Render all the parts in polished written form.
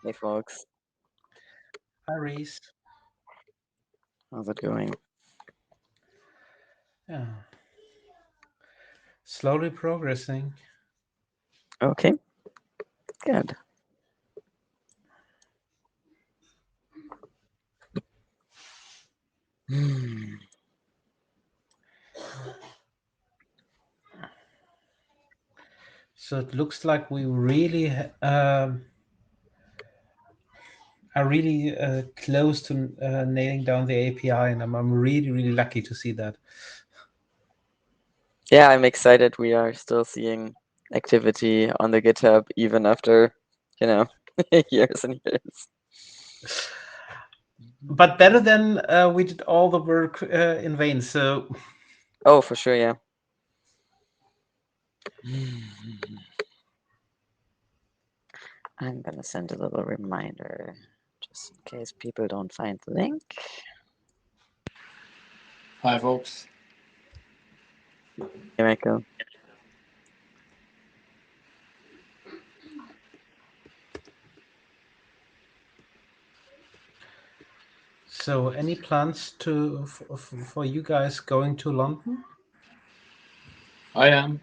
Hey, folks. Hi, Reese. How's it going? Yeah. Slowly progressing. Okay, good. Hmm. So it looks like we really are really close to nailing down the API, and I'm really, really lucky to see that. Yeah, I'm excited. We are still seeing activity on the GitHub even after, years and years. But better than we did all the work in vain. So. Oh, for sure, yeah. I'm gonna send a little reminder just in case people don't find the link. Hi, folks. Hey, Michael. So, any plans for you guys going to London? I am.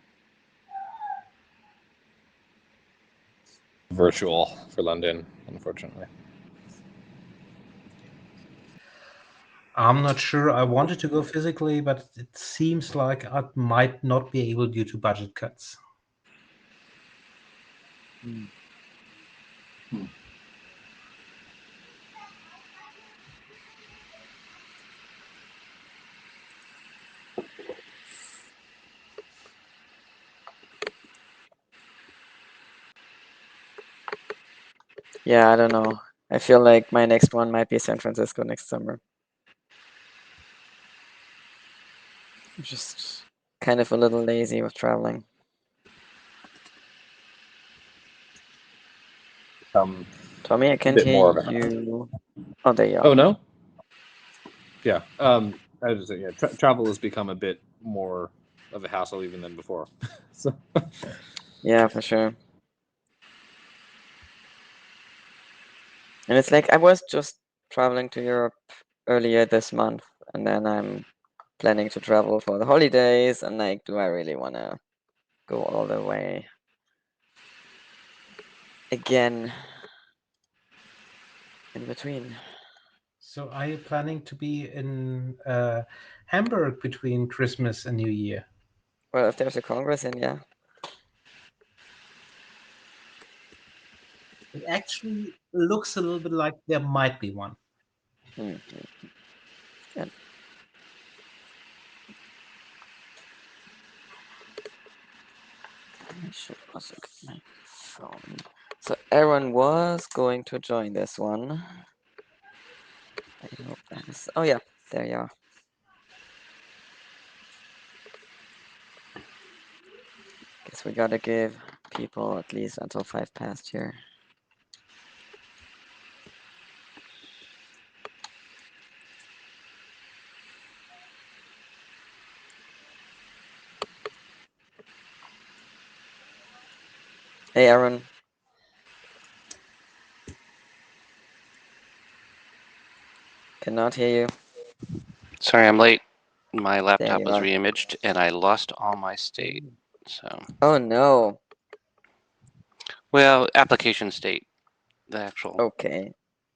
Virtual for London, unfortunately. I'm not sure. I wanted to go physically, but it seems like I might not be able due to budget cuts. Yeah, I don't know. I feel like my next one might be San Francisco next summer. I'm just kind of a little lazy with traveling. Tommy, I can't bit hear more of a you. Oh, there you are. Oh no. Yeah. I was just saying, yeah. Travel has become a bit more of a hassle even than before. So. Yeah, for sure. And it's like I was just traveling to Europe earlier this month, and then I'm planning to travel for the holidays, and like, do I really want to go all the way again in between? So, are you planning to be in Hamburg between Christmas and New Year? Well, if there's a congress, then yeah. It actually looks a little bit like there might be one. Good. I should also get my phone. So Aaron was going to join this one. I hope that is. Oh yeah, there you are. Guess we gotta give people at least until 5 past here. Hey, Aaron. Cannot hear you. Sorry, I'm late. My There laptop you was are. reimaged and I lost all my state. So, Oh no. well, application state, the actual. Okay.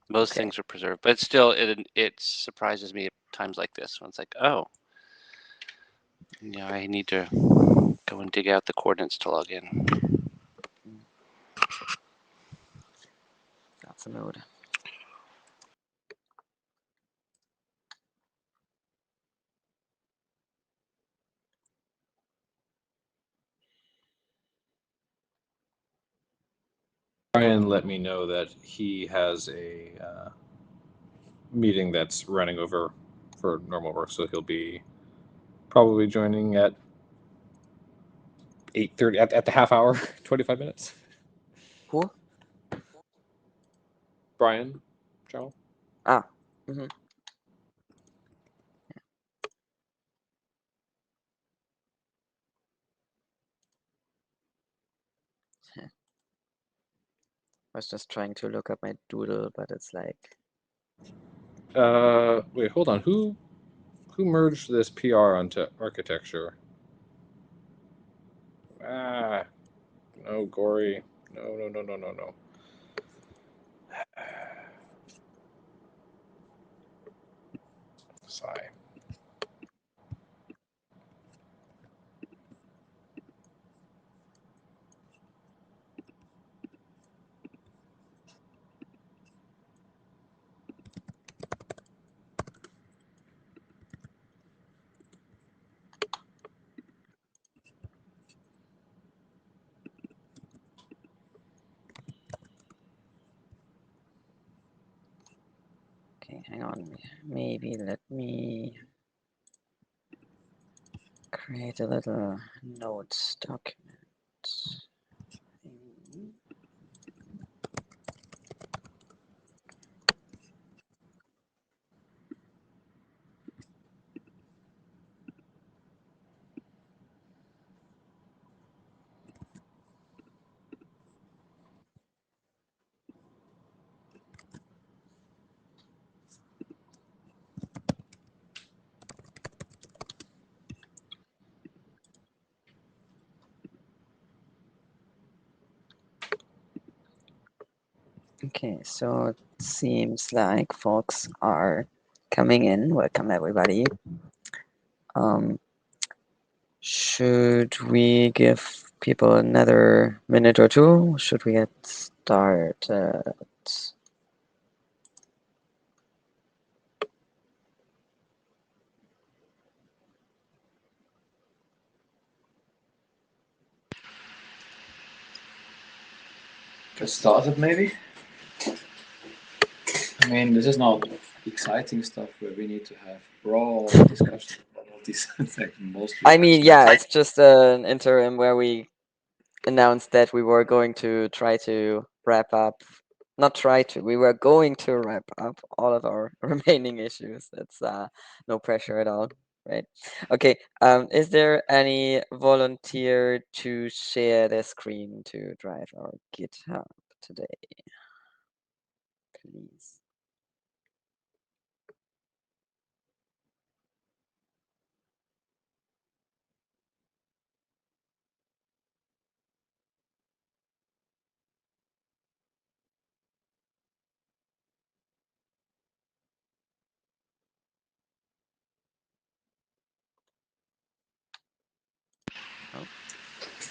Most Okay. things are preserved, but still, it surprises me at times like this when it's like, oh, I need to go and dig out the coordinates to log in. That's a node. Brian let me know that he has a meeting that's running over for normal work, so he'll be probably joining at 8:30 at the half hour, 25 minutes. Who? Brian, Charles. Ah. Mm-hmm. was just trying to look up my doodle, but it's like. Wait, hold on. Who merged this PR onto architecture? Ah, no, Gory. No. Sigh. Okay, hang on. Maybe let me create a little notes document. Okay, so it seems like folks are coming in. Welcome, everybody. Should we give people another minute or two? Should we get started? Get started, maybe? I mean, this is not exciting stuff where we need to have broad discussion about all these things. Mostly. I mean, yeah, it's just an interim where we announced that we were going to try to wrap up. Not try to. We were going to wrap up all of our remaining issues. It's no pressure at all, right? Okay. Is there any volunteer to share their screen to drive our GitHub today? Please.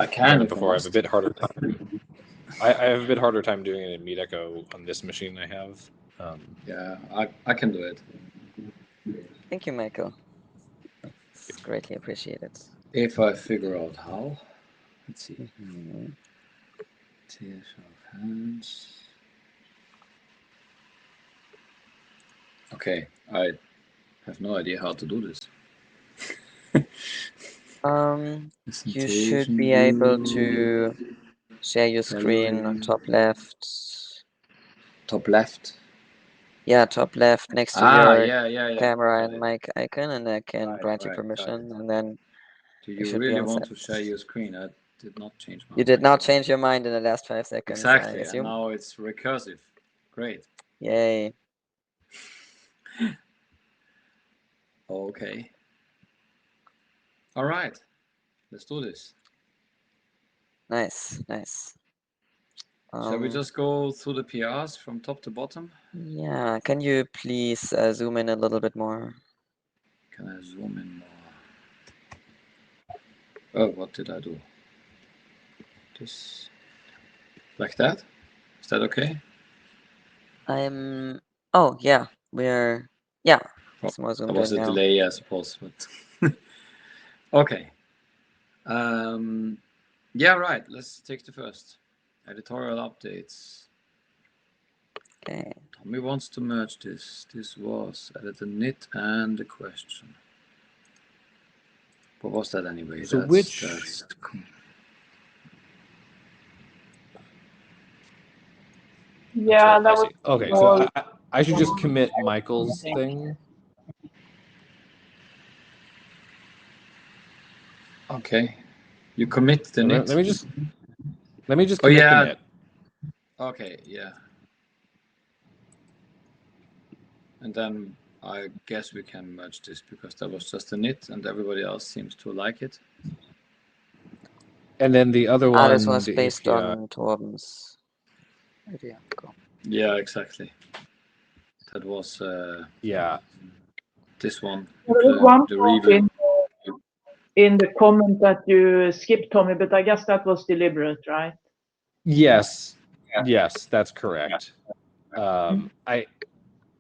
I I've can done it if I before. I have a must. bit harder time. I have a bit harder time doing it in Meet Echo on this machine I have. Yeah, I can do it. Thank you, Michael. It's greatly appreciated. If I figure out how. Let's see. Mhm. Tears of hands. Okay, I have no idea how to do this. You should be able to share your screen Coloring. top left. Top left. Yeah, top left next to your yeah. camera Got and it. mic icon, and I can grant you Got permission, it. and then Do you you should be really on want set. to share your screen? I did not change my You mind. did not change your mind in the last 5 seconds, Exactly, I and assume. now it's recursive. Great. Yay. Okay. All right. Let's do this. Nice. Shall we just go through the PRs from top to bottom? Yeah, can you please zoom in a little bit more? Can I zoom in more? Oh, what did I do? This. Like that? Is that okay? Oh, yeah, yeah, it's more There zoomed was in a now. delay, I suppose. But okay. Yeah, right. Let's take the first. Editorial updates. Okay. Tommy wants to merge this. This was edit the knit and the question. What was that anyway? So That's Yeah, that I was see. Okay, so more. I should just commit Michael's thing. okay. You commit the knit. Let me just Oh commit the yeah. knit. Okay, yeah. And then I guess we can merge this because that was just a nit and everybody else seems to like it. And then the other one, this was the based API. on Torben's idea. Cool. Yeah, exactly. That was Yeah. this one. There was one The part review. in the comment that you skipped, Tommy, but I guess that was deliberate, right? Yes. Yes, that's correct. I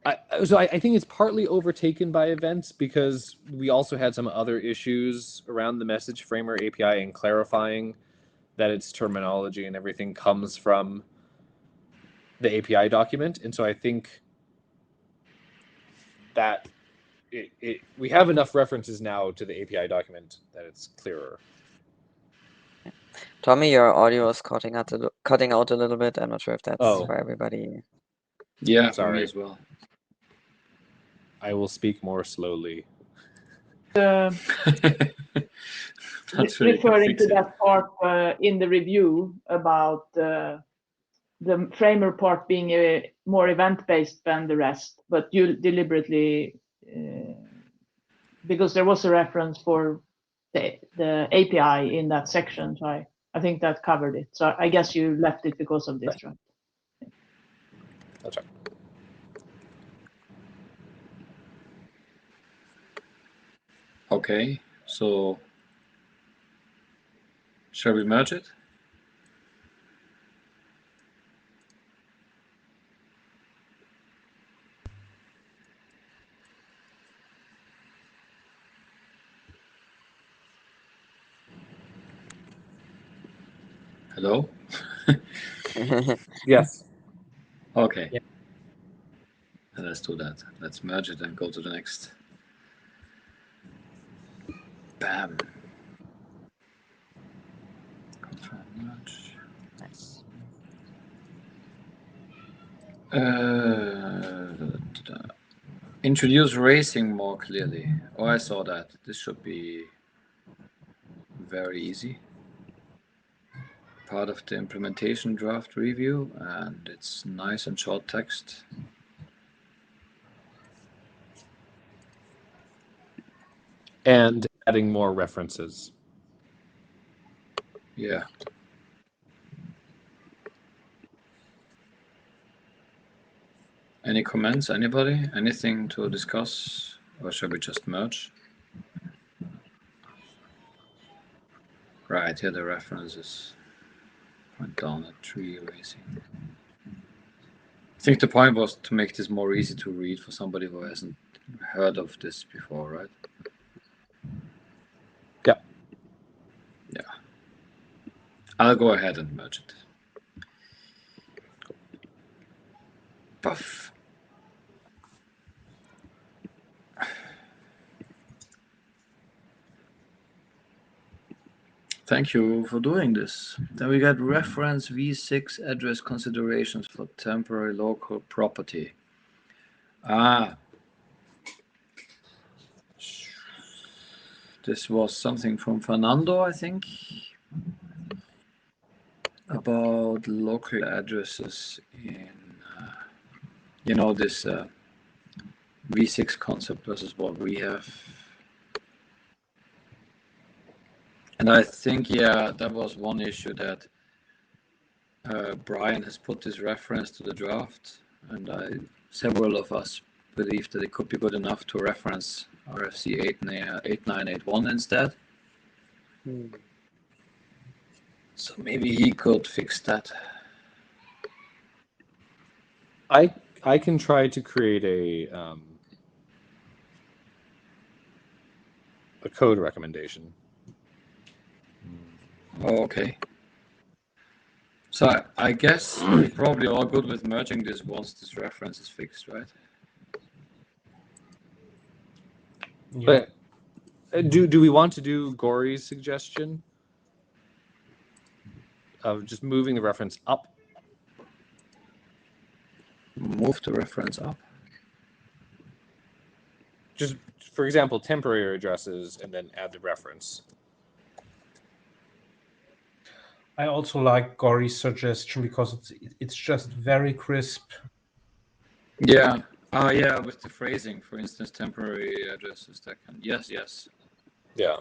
think it's partly overtaken by events because we also had some other issues around the message framer API and clarifying that its terminology and everything comes from the API document. And so I think that we have enough references now to the API document that it's clearer. Tommy, your audio is cutting out a little bit. I'm not sure if that's for everybody. Yeah, Sorry. for me as well. I will speak more slowly. Referring to that part in the review about the framer part being more event-based than the rest, but you deliberately, because there was a reference for the API in that section, so I think that covered it. So I guess you left it because of this, right? That's right. Okay, so shall we merge it? Hello? Yes. Okay. Yeah. Let's do that. Let's merge it and go to the next. Bam. Confirm merge. Nice. Introduce racing more clearly. Oh, I saw that. This should be very easy. Part of the implementation draft review, and it's nice and short text. And adding more references. Yeah. Any comments? Anybody? Anything to discuss? Or shall we just merge? Right, here the references. Went down a tree racing. I think the point was to make this more easy to read for somebody who hasn't heard of this before, right? Yeah. Yeah. I'll go ahead and merge it. Puff. Thank you for doing this. Then we got reference V6 address considerations for temporary local property. This was something from Fernando, I think, about local addresses in, this V6 concept versus what we have. And I think, yeah, that was one issue that Brian has put this reference to the draft, and several of us believe that it could be good enough to reference RFC 8981 instead. So maybe he could fix that. I can try to create a code recommendation. Oh, okay. So I guess we're probably all good with merging this once this reference is fixed, right? Yeah. But do we want to do Gory's suggestion of just moving the reference up? Move the reference up. Just, for example, temporary addresses and then add the reference. I also like Gory's suggestion because it's just very crisp. Yeah. Yeah, with the phrasing, for instance, temporary addresses that can. Yes. Yeah.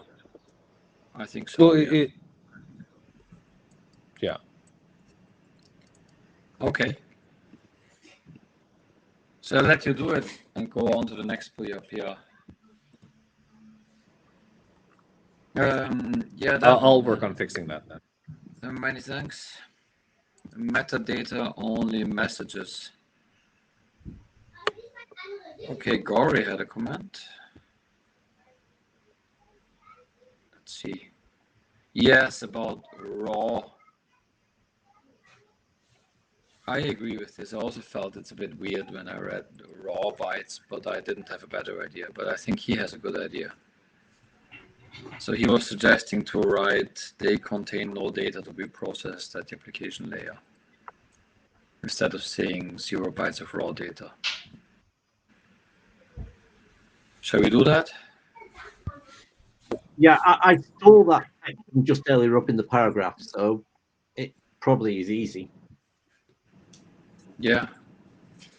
I think so. Well, Yeah. Yeah. Okay. So I'll let you do it and go on to the next PR. Yeah, that I'll one. work on fixing that then. Many thanks. Metadata only messages. Okay, Gory had a comment. Let's see. Yes, about raw. I agree with this. I also felt it's a bit weird when I read raw bytes, but I didn't have a better idea. But I think he has a good idea. So he was suggesting to write they contain no data to be processed at the application layer, instead of saying 0 bytes of raw data. Shall we do that? Yeah, I saw that just earlier up in the paragraph, so it probably is easy. Yeah.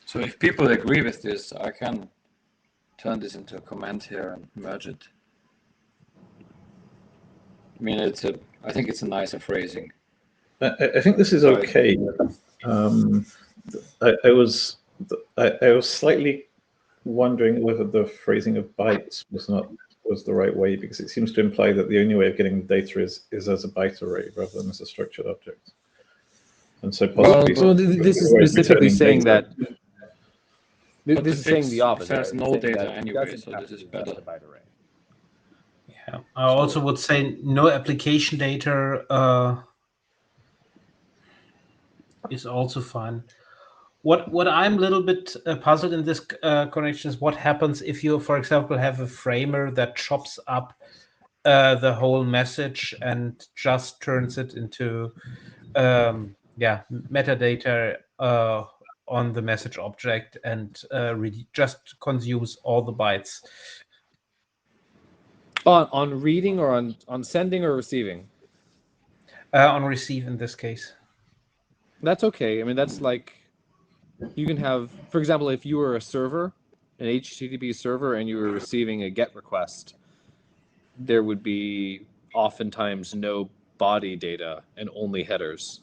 So if people agree with this, I can turn this into a comment here and merge it. I mean, I think it's a nicer phrasing. I think this is okay. I was slightly wondering whether the phrasing of bytes was the right way, because it seems to imply that the only way of getting data is as a byte array rather than as a structured object. And so possibly. Well, this is specifically saying that. This is saying the opposite. There's no data anyway, so this is better. Yeah, I also would say no application data is also fine. What I'm a little bit puzzled in this connection is what happens if you, for example, have a framer that chops up the whole message and just turns it into metadata on the message object and really just consumes all the bytes. On reading or on sending or receiving? On receive in this case. That's okay. I mean, that's like, you can have, for example, if you were a server, an HTTP server, and you were receiving a GET request, there would be oftentimes no body data and only headers.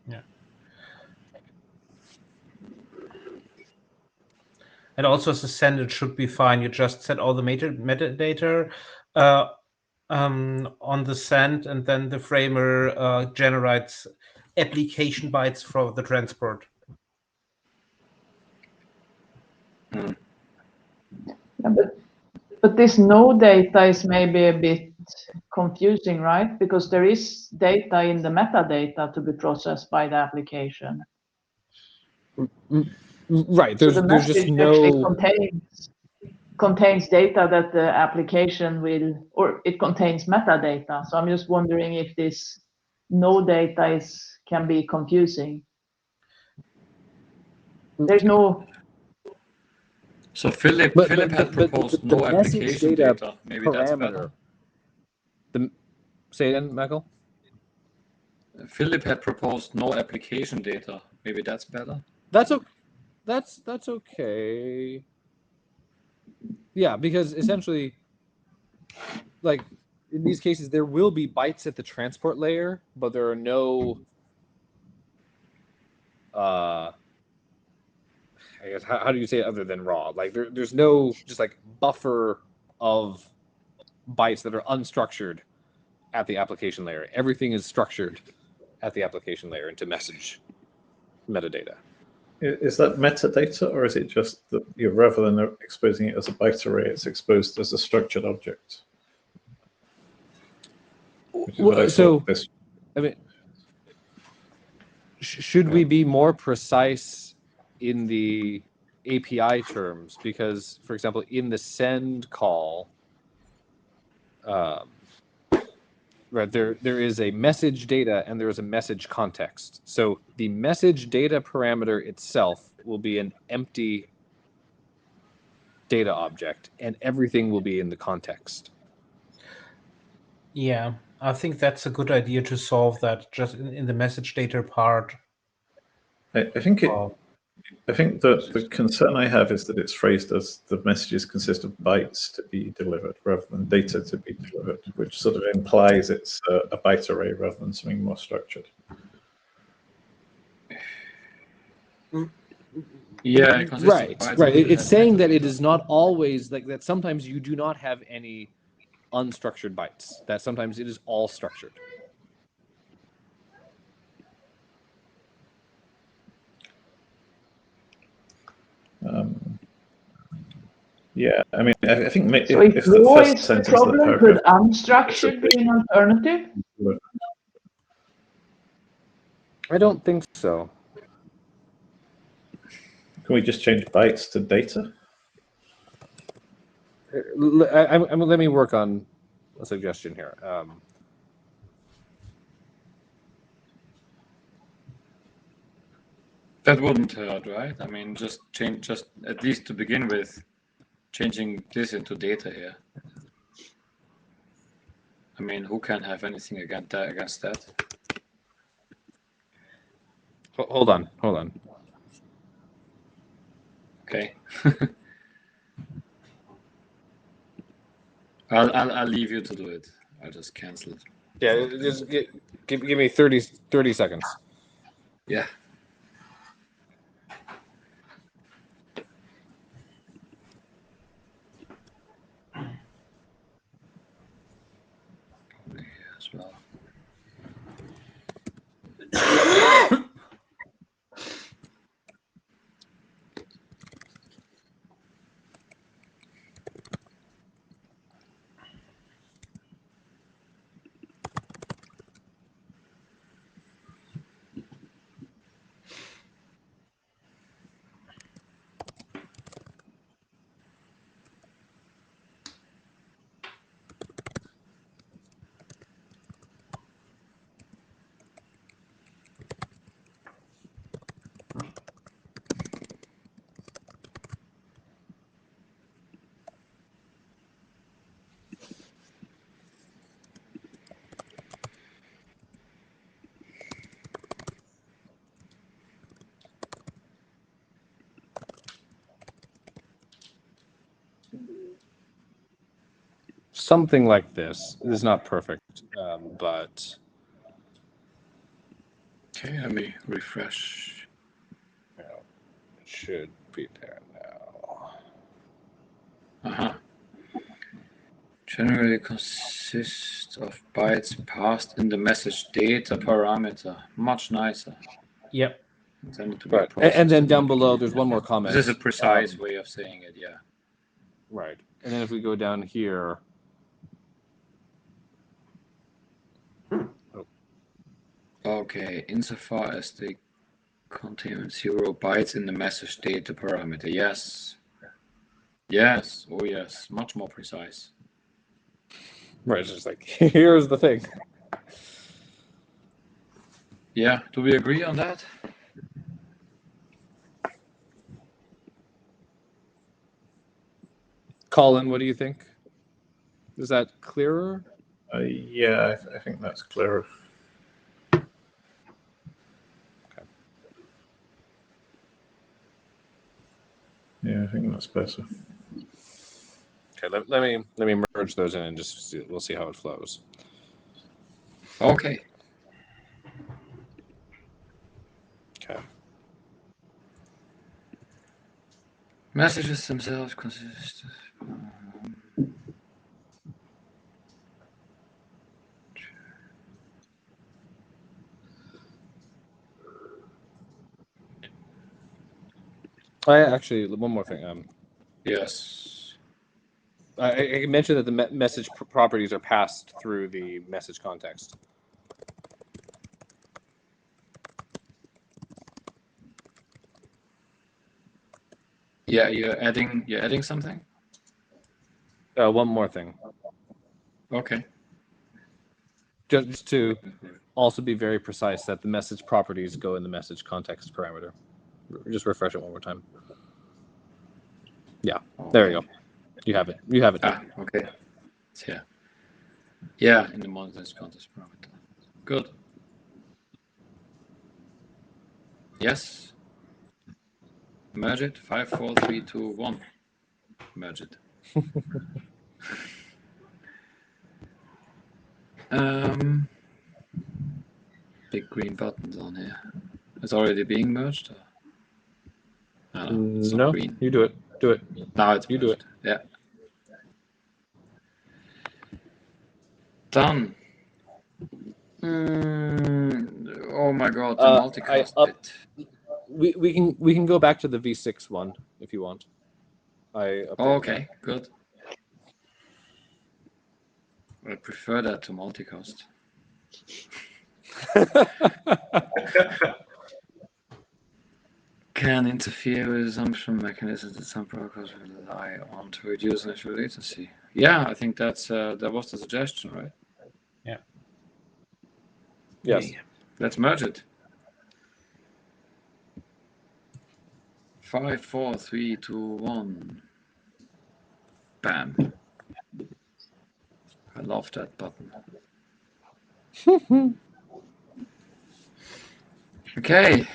Yeah. And also as a send, it should be fine. You just set all the metadata on the send, and then the framer generates application bytes for the transport. Yeah, but this no data is maybe a bit confusing, right? Because there is data in the metadata to be processed by the application. Right. So There's just actually no contains data that the application will, or it contains metadata. So I'm just wondering if this no data can be confusing. There's no. So Philip had proposed no application data. Maybe that's better. Say it again, Michael. Philip had proposed no application data. Maybe that's better. That's okay. Yeah, because essentially, like in these cases, there will be bytes at the transport layer, but there are no. I guess how do you say it other than raw? Like there's no just like buffer of bytes that are unstructured at the application layer. Everything is structured at the application layer into message metadata. Is that metadata, or is it just that rather than exposing it as a byte array, it's exposed as a structured object? So, I mean, should we be more precise in the API terms? Because, for example, in the send call, right, there is a message data and there is a message context. So the message data parameter itself will be an empty data object, and everything will be in the context. Yeah, I think that's a good idea to solve that just in the message data part. I think that the concern I have is that it's phrased as the messages consist of bytes to be delivered rather than data to be delivered, which sort of implies it's a byte array rather than something more structured. Yeah, it consists of bytes. Right. It's saying that it is not always like that. Sometimes you do not have any unstructured bytes. That sometimes it is all structured. Yeah, I mean, I think So if the raw first is the sentence of the problem, paragraph could unstructured be an alternative? I don't think so. Can we just change bytes to data? Let me work on a suggestion here. That wouldn't hurt, right? I mean, just at least to begin with, changing this into data here. I mean, who can have anything against that? Hold on. Okay. I'll leave you to do it. I'll just cancel it. Yeah, just give me 30 seconds. Yeah. As well. Something like this. It is not perfect, but Okay, let me refresh. it should be there now. Uh-huh. Generally consists of bytes passed in the message data parameter. Much nicer. Yep. Right. And then down below, there's one more comment. This is a precise way of saying it, yeah. Right. And then if we go down here. Okay, insofar as they contain 0 bytes in the message data parameter. Yes. Yes. Oh, yes. Much more precise. Right. It's just like, here's the thing. Yeah. Do we agree on that? Colin, what do you think? Is that clearer? Yeah, I think that's clearer. Okay. Yeah, I think that's better. Okay, let me merge those in and just we'll see how it flows. Okay. Okay. Messages themselves consist of... I actually, one more thing. Yes. I mentioned that the message properties are passed through the message context. Yeah, you're adding something? One more thing. Okay. Just to also be very precise that the message properties go in the message context parameter. Just refresh it one more time. Yeah, there you go. You have it. You have it. Ah, okay. It's here. Yeah, in the monitoring context parameter. Good. Yes. Merge it. 5, 4, 3, 2, 1. Merge it. Big green buttons on here. It's already being merged? It's not No, green. you do it. Do it. Now it's You do merged. Yeah. Done. Oh my god, the multicast bit. We can go back to the V6 one if you want. Okay, good. I prefer that to multicast. Can interfere with assumption mechanisms that some protocols rely on to reduce initial latency. Yeah, I think that was the suggestion, right? Yeah. Yes. Let's merge it. 5, 4, 3, 2, 1. Bam. I love that button. Okay. Okay.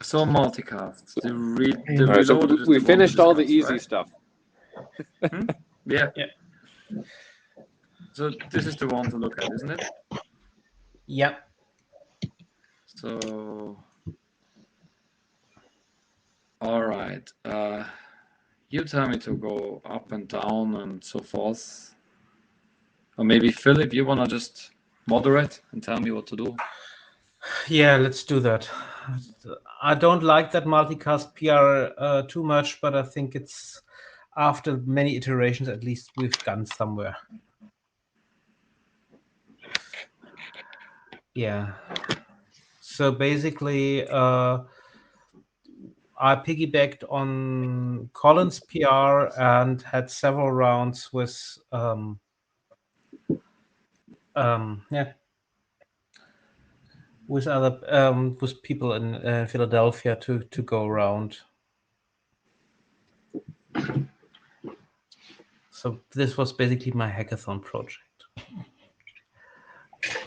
So multicast. The Right, so reloaded is we the one finished all the discussed, easy right? stuff. Yeah. Yeah. So this is the one to look at, isn't it? Yeah. So, all right. You tell me to go up and down and so forth. Or maybe Philip, you want to just moderate and tell me what to do? Yeah, let's do that. I don't like that multicast PR too much, but I think it's after many iterations, at least we've gone somewhere. Yeah. So basically, I piggybacked on Colin's PR and had several rounds with with other with people in Philadelphia to go around. So this was basically my hackathon project.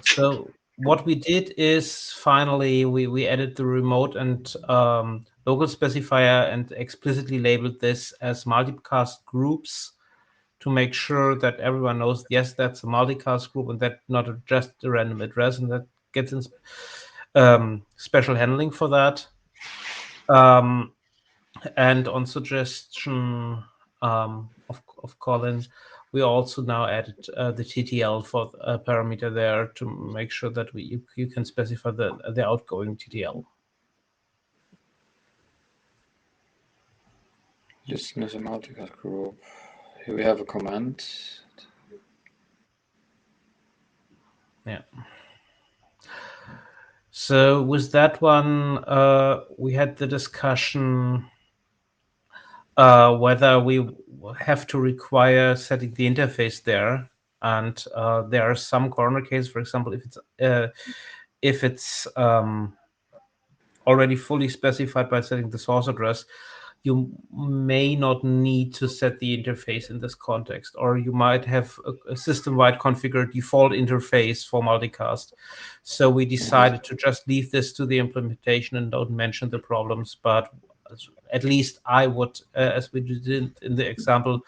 So what we did is finally we added the remote and local specifier and explicitly labeled this as multicast groups to make sure that everyone knows, yes, that's a multicast group and that not just a random address, and that gets in special handling for that. And on suggestion of Colin, we also now added the TTL for a parameter there to make sure that you can specify the outgoing TTL. Listen as a multicast group. Here we have a command. Yeah. So with that one, we had the discussion whether we have to require setting the interface there, and there are some corner cases, for example, if it's already fully specified by setting the source address, you may not need to set the interface in this context, or you might have a system-wide configured default interface for multicast. So we decided to just leave this to the implementation and don't mention the problems, but at least I would, as we did in the example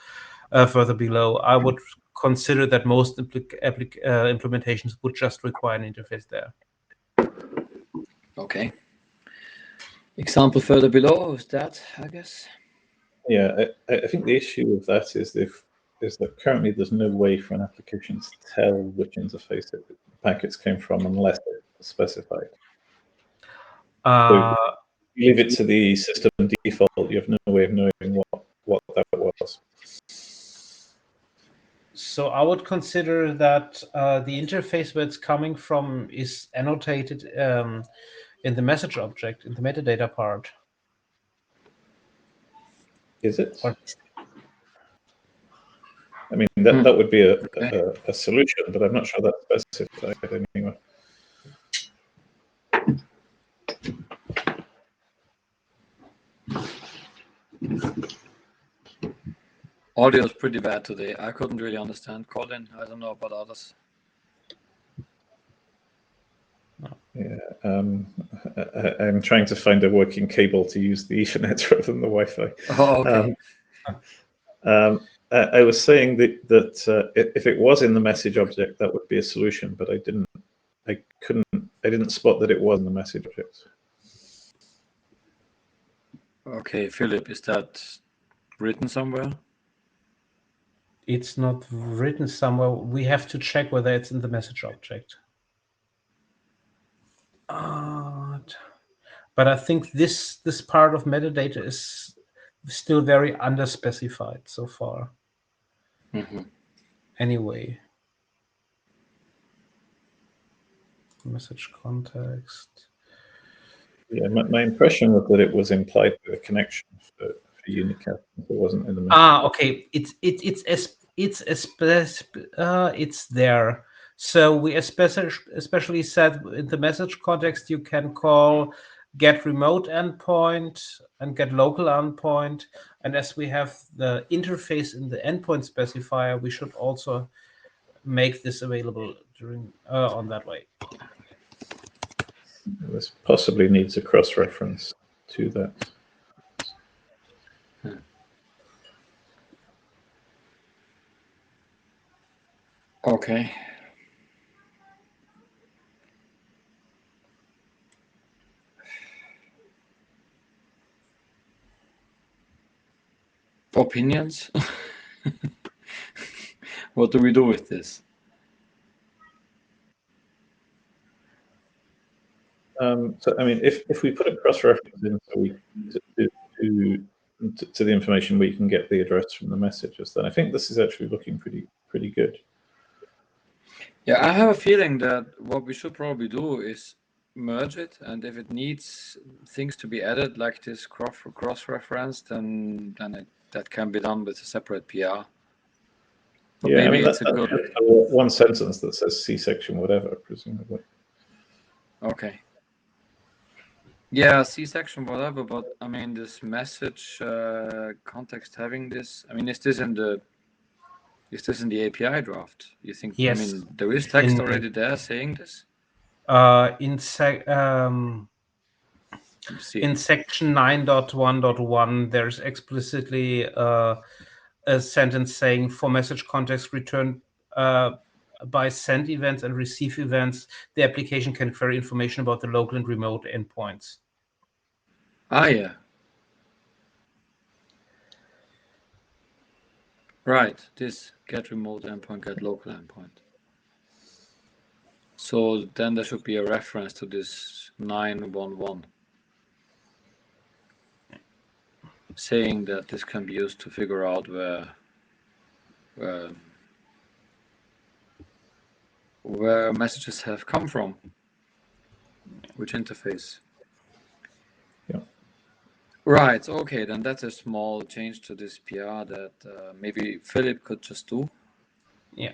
further below, I would consider that most implementations would just require an interface there. Okay. Example further below is that, I guess. Yeah, I think the issue with that is that currently there's no way for an application to tell which interface the packets came from unless it's specified. So you leave it to the system default, you have no way of knowing what that was. So I would consider that the interface where it's coming from is annotated in the message object, in the metadata part. Is it? I mean, that would be a solution, but I'm not sure that's specified anyway. Audio is pretty bad today. I couldn't really understand Colin. I don't know about others. I'm trying to find a working cable to use the Ethernet rather than the Wi-Fi. Oh, okay. I was saying that if it was in the message object, that would be a solution, but I didn't spot that it was in the message object. Okay, Philip, is that written somewhere? It's not written somewhere. We have to check whether it's in the message object. But I think this part of metadata is still very underspecified so far. Mm-hmm. Anyway. Message context. Yeah, my impression was that it was implied with a connection for unicast. It wasn't in the message. Okay. It's there. So we especially said in the message context you can call get remote endpoint and get local endpoint. And as we have the interface in the endpoint specifier, we should also make this available during on that way. This possibly needs a cross-reference to that. Okay. Opinions? What do we do with this? So, I mean, if we put a cross-reference in so we to the information we can get the address from the messages, then I think this is actually looking pretty good. Yeah, I have a feeling that what we should probably do is merge it, and if it needs things to be added like this cross-reference, then that can be done with a separate PR. But yeah, maybe I mean, it's a good one sentence that says C-section whatever, presumably. Okay. Yeah, C-section, whatever, but I mean, this message context having this, I mean, is this in the API draft? You think? Yes. I mean, there is text already there saying this? In section 9.1.1, there's explicitly a sentence saying for message context returned by send events and receive events, the application can query information about the local and remote endpoints. Ah, yeah. Right, this get remote endpoint, get local endpoint. So then there should be a reference to this 9.1.1 saying that this can be used to figure out where messages have come from, which interface. Yeah. Right, okay, then that's a small change to this PR that maybe Philip could just do. Yeah.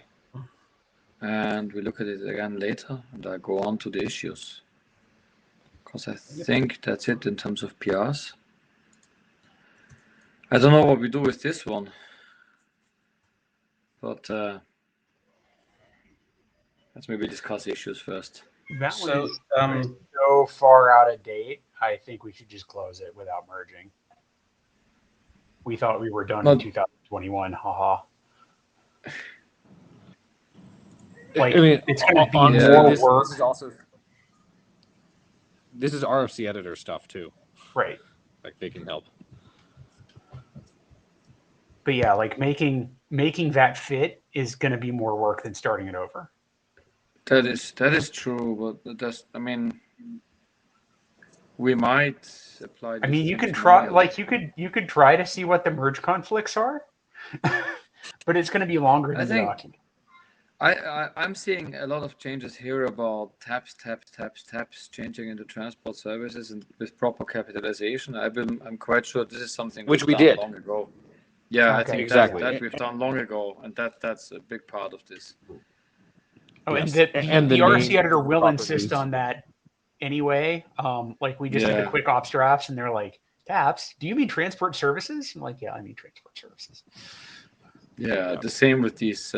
And we look at it again later, and I go on to the issues. Because I think that's it in terms of PRs. I don't know what we do with this one, but let's maybe discuss issues first. That So, one is so far out of date, I think we should just close it without merging. We thought we were done in 2021, haha. Like, I mean, it's going to be honestly, more this work. This is RFC editor stuff too. Right. Like they can help. But yeah, like making that fit is going to be more work than starting it over. That is true, but that's, I mean, we might apply. I mean, you can try, like you could try to see what the merge conflicts are, but it's going to be longer than the document. I'm seeing a lot of changes here about TAPS changing into transport services and with proper capitalization. I'm quite sure this is something which we done did long ago. Yeah, Okay. I think exactly that we've done long ago, and that's a big part of this. Oh, Yes. and the RFC editor will proper insist use. on that anyway. Like we just did Yeah. a quick ops drafts, and they're like, "TAPS, do you mean transport services?" I'm like, "Yeah, I mean transport services." Yeah, the same with these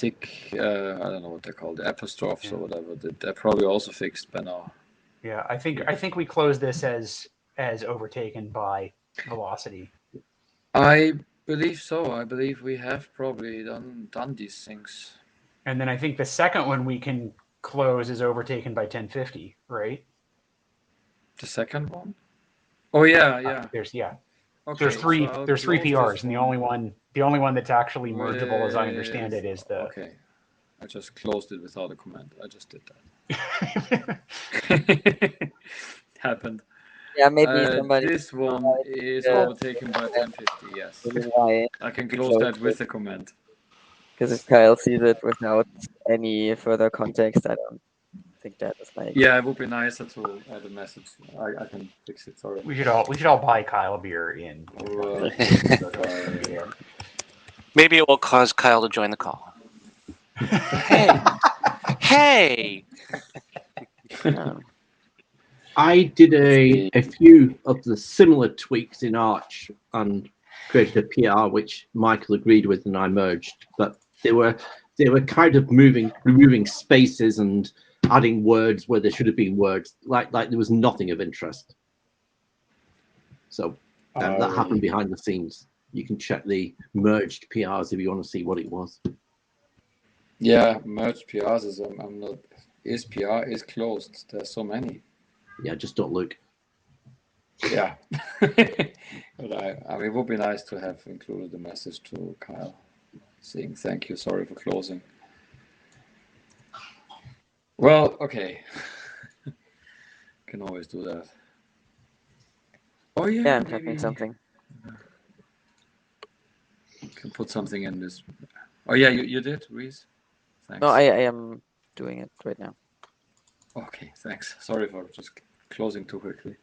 tick, I don't know what they're called, the apostrophes or whatever, they're probably also fixed by now. Yeah, I think we close this as overtaken by velocity. I believe so. I believe we have probably done these things. And then I think the second one we can close is overtaken by 1050, right? The second one? Oh yeah. There's Okay, there's three so I'll there's three close PRs, this and the one only one that's actually mergeable, as I understand it, is the. Okay. I just closed it without a comment. I just did that. Happened. Yeah, maybe somebody. This one is Yeah. overtaken by 1050. Yes, Why? I can close that with a comment. Because if Kyle sees it without any further context, I don't think that is like. Yeah, it would be nicer to add a message. I can fix it. Sorry. We should all buy Kyle a beer in. Maybe it will cause Kyle to join the call. Hey, hey. I did a few of the similar tweaks in Arch and created a PR which Michael agreed with and I merged, but they were kind of removing spaces and adding words where there should have been words, like there was nothing of interest. So that happened behind the scenes. You can check the merged PRs if you want to see what it was. Yeah, merged PRs is PR is closed. There's so many. Yeah, just don't look. Yeah. But I mean, it would be nice to have included the message to Kyle saying thank you, sorry for closing. Well, okay. Can always do that. Oh yeah, Yeah, I'm maybe typing something. can put something in this. Oh yeah, you did, Reese? Thanks. No, I am doing it right now. Okay, thanks. Sorry for just closing too quickly.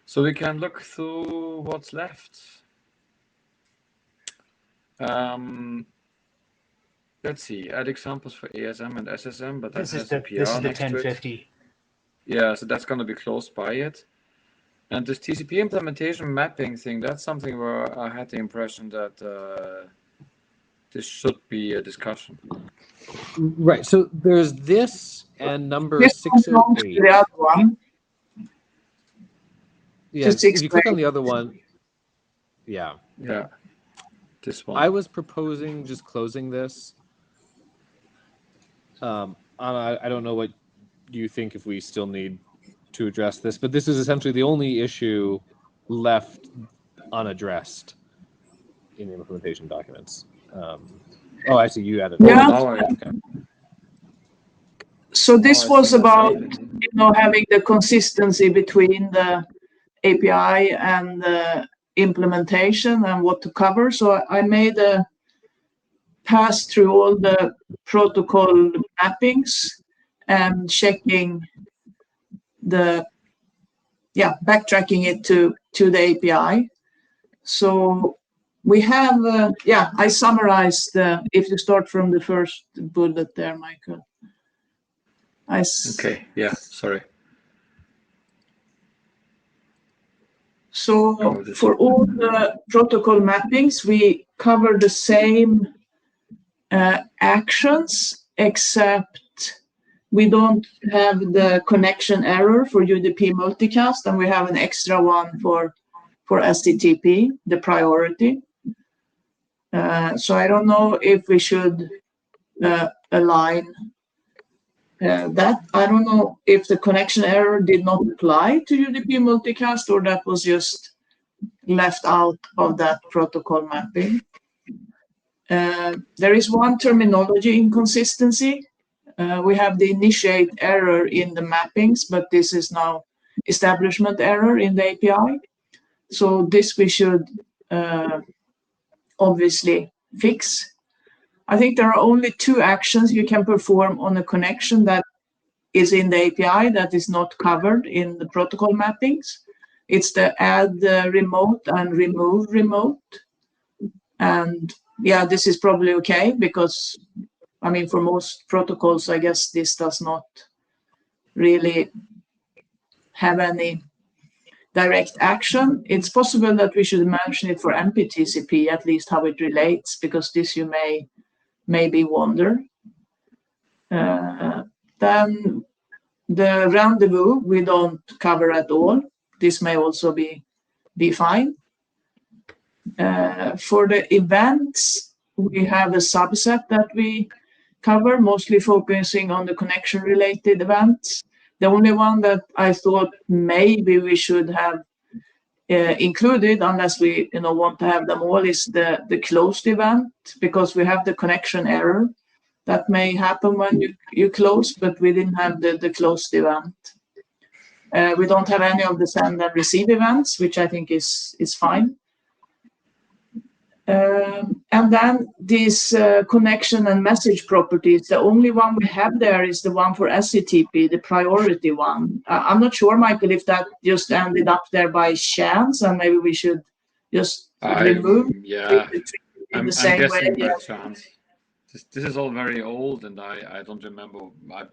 So we can look through what's left. Let's see, add examples for ASM and SSM, but that This is has a the PR this is the next to it. 1050. Yeah, so that's going to be closed by it. And this TCP implementation mapping thing, that's something where I had the impression that this should be a discussion. Right. So there's this and number This belongs to 608. the other one. Yeah, Just if you click explain. on the other one, yeah. Yeah, this one. I was proposing just closing this. I don't know what you think if we still need to address this, but this is essentially the only issue left unaddressed in the implementation documents. Oh, I see you added. Yeah. Okay. So this Oh, I was see what's about, happening. having the consistency between the API and the implementation and what to cover. So I made a pass through all the protocol mappings and checking backtracking it to the API. So we have, I summarized, if you start from the first bullet there, Michael. Okay, yeah, sorry. So for all the protocol mappings, we cover the same actions, except we don't have the connection error for UDP multicast, and we have an extra one for STTP, the priority. So I don't know if we should align that. I don't know if the connection error did not apply to UDP multicast or that was just left out of that protocol mapping. There is one terminology inconsistency. We have the initiate error in the mappings, but this is now establishment error in the API. So this we should obviously fix. I think there are only two actions you can perform on a connection that is in the API that is not covered in the protocol mappings. It's the add remote and remove remote. And yeah, this is probably okay because, I mean, for most protocols, I guess this does not really have any direct action. It's possible that we should mention it for MPTCP, at least how it relates, because this you may maybe wonder. Then the rendezvous we don't cover at all. This may also be fine. For the events, we have a subset that we cover, mostly focusing on the connection-related events. The only one that I thought maybe we should have included, unless we want to have them all, is the closed event, because we have the connection error that may happen when you close, but we didn't have the closed event. We don't have any of the send and receive events, which I think is fine. And then these connection and message properties, the only one we have there is the one for SCTP, the priority one. I'm not sure, Michael, if that just ended up there by chance, and maybe we should just remove it in the same way. By chance. This is all very old, and I don't remember.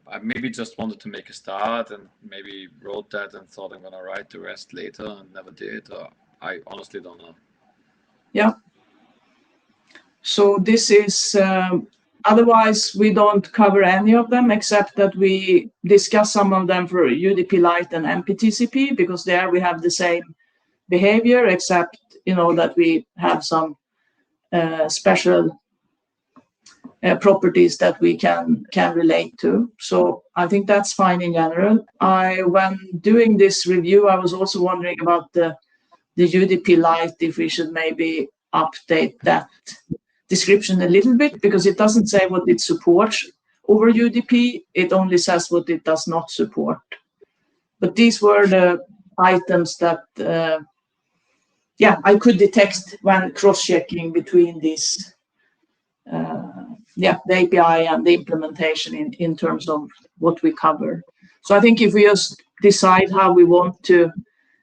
I maybe just wanted to make a start and maybe wrote that and thought I'm going to write the rest later and never did. Or I honestly don't know. Yeah. So this is, otherwise we don't cover any of them, except that we discuss some of them for UDP Lite and MPTCP, because there we have the same behavior, except, that we have some special properties that we can relate to. So I think that's fine in general. When doing this review, I was also wondering about the UDP Lite, if we should maybe update that description a little bit, because it doesn't say what it supports over UDP, it only says what it does not support. But these were the items that I could detect when cross-checking between these the API and the implementation in terms of what we cover. So I think if we just decide how we want to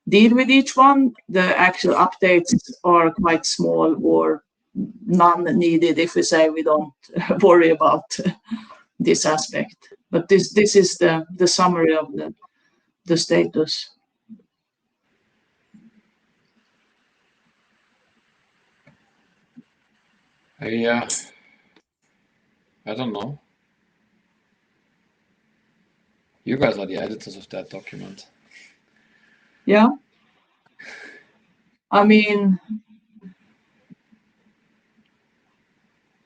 deal with each one, the actual updates are quite small or none needed if we say we don't worry about this aspect. But this is the summary of the status. I don't know. You guys are the editors of that document. Yeah. I mean,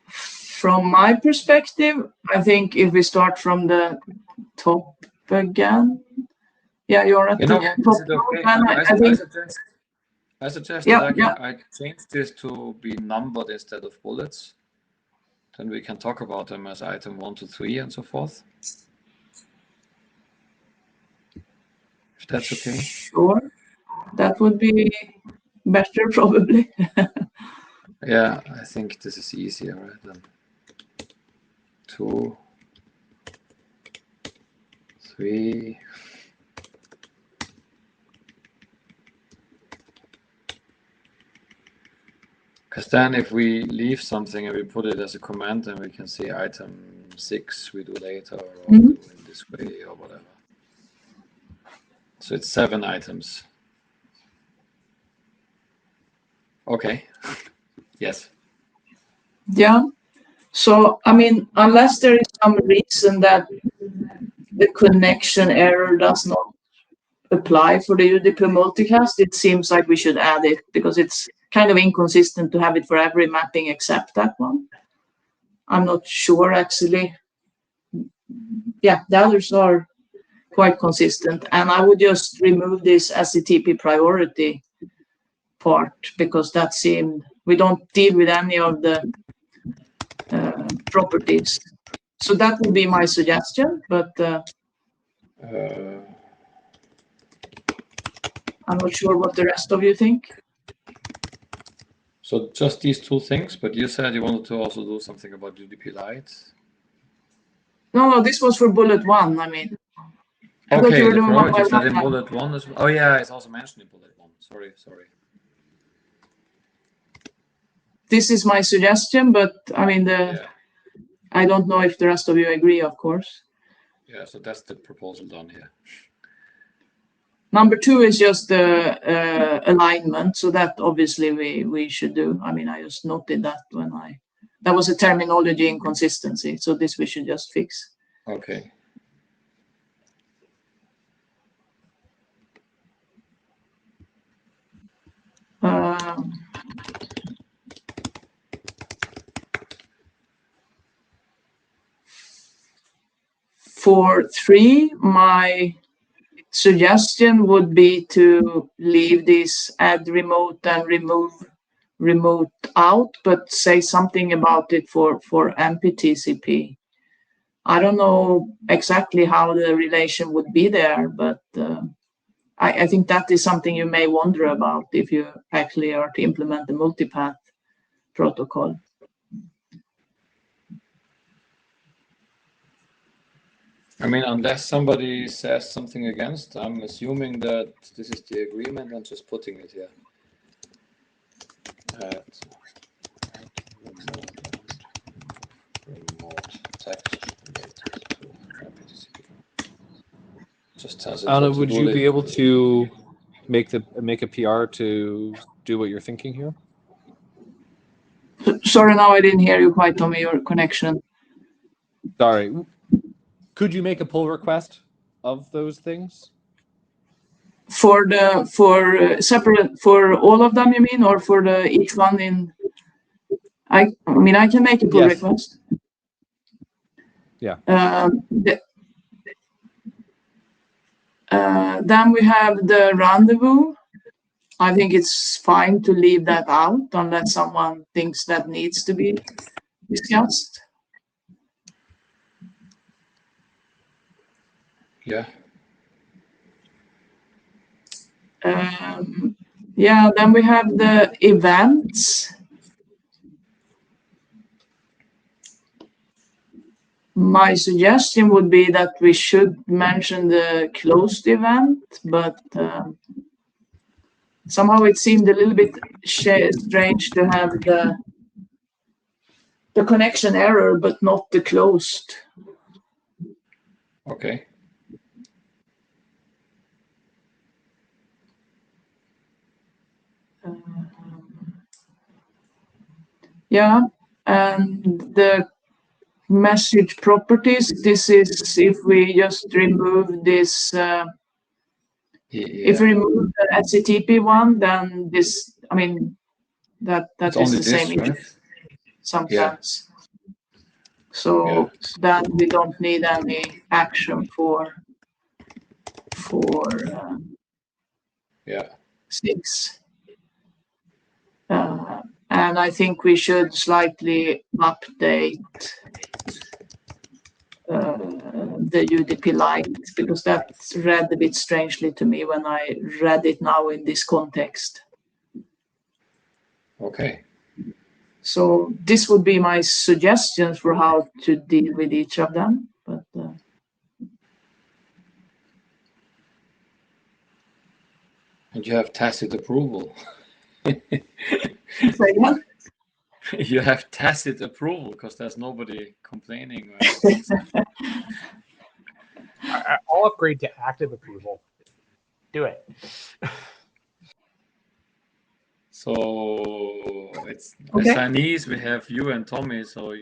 from my perspective, I think if we start from the top again, you're at the top. I suggest that I change this to be numbered instead of bullets. Then we can talk about them as item 1 to 3 and so forth. If that's okay. Sure. That would be better, probably. Yeah, I think this is easier, right? Than 2, 3. Because then if we leave something and we put it as a comment, then we can see item 6 we do later, or do in this way, or whatever. So it's 7 items. Okay. Yes. Yeah. So, I mean, unless there is some reason that the connection error does not apply for the UDP multicast, it seems like we should add it, because it's kind of inconsistent to have it for every mapping except that one. I'm not sure, actually. Yeah, the others are quite consistent. And I would just remove this SCTP priority part, because that seemed, we don't deal with any of the properties. So that would be my suggestion, but I'm not sure what the rest of you think. So just these 2 things, but you said you wanted to also do something about UDP Lite. No, this was for bullet 1. I mean, okay, the priorities that in bullet 1 as well. Oh yeah, it's also mentioned in bullet 1. Sorry. This is my suggestion, but I mean, I don't know if the rest of you agree, of course. Yeah, so that's the proposal done here. Number 2 is just the alignment, so that obviously we should do. I mean, I just noted that when I That was a terminology inconsistency. So this we should just fix. Okay. For 3, my suggestion would be to leave this add remote and remove remote out, but say something about it for MPTCP. I don't know exactly how the relation would be there, but I think that is something you may wonder about if you actually are to implement the multipath protocol. I mean, unless somebody says something against, I'm assuming that this is the agreement and just putting it here. Remote text related to MPTCP. Just tells it Anna, what to would do you it. be able to make a PR to do what you're thinking here? Sorry, now I didn't hear you quite, Tommy, your connection. Sorry. Could you make a pull request of those things? For separate, for all of them, you mean, or for each one in? I mean, I can make a pull Yes. request. Yeah. Then we have the rendezvous. I think it's fine to leave that out unless someone thinks that needs to be discussed. Yeah. Yeah, then we have the events. My suggestion would be that we should mention the closed event, but somehow it seemed a little bit strange to have the connection error, but not the closed. Okay. Yeah, and the message properties, this is if we just remove this, if we remove the HTTP one, then this, I mean, that It's is only the same this, issue right? sometimes. So then we don't need any action for 6. And I think we should slightly update the UDP Lite, because that read a bit strangely to me when I read it now in this context. Okay. So this would be my suggestions for how to deal with each of them. But And you have tacit approval. say what? You have tacit approval because there's nobody complaining. I'll upgrade to active approval. Do it. So it's Okay. assignees. We have you and Tommy. So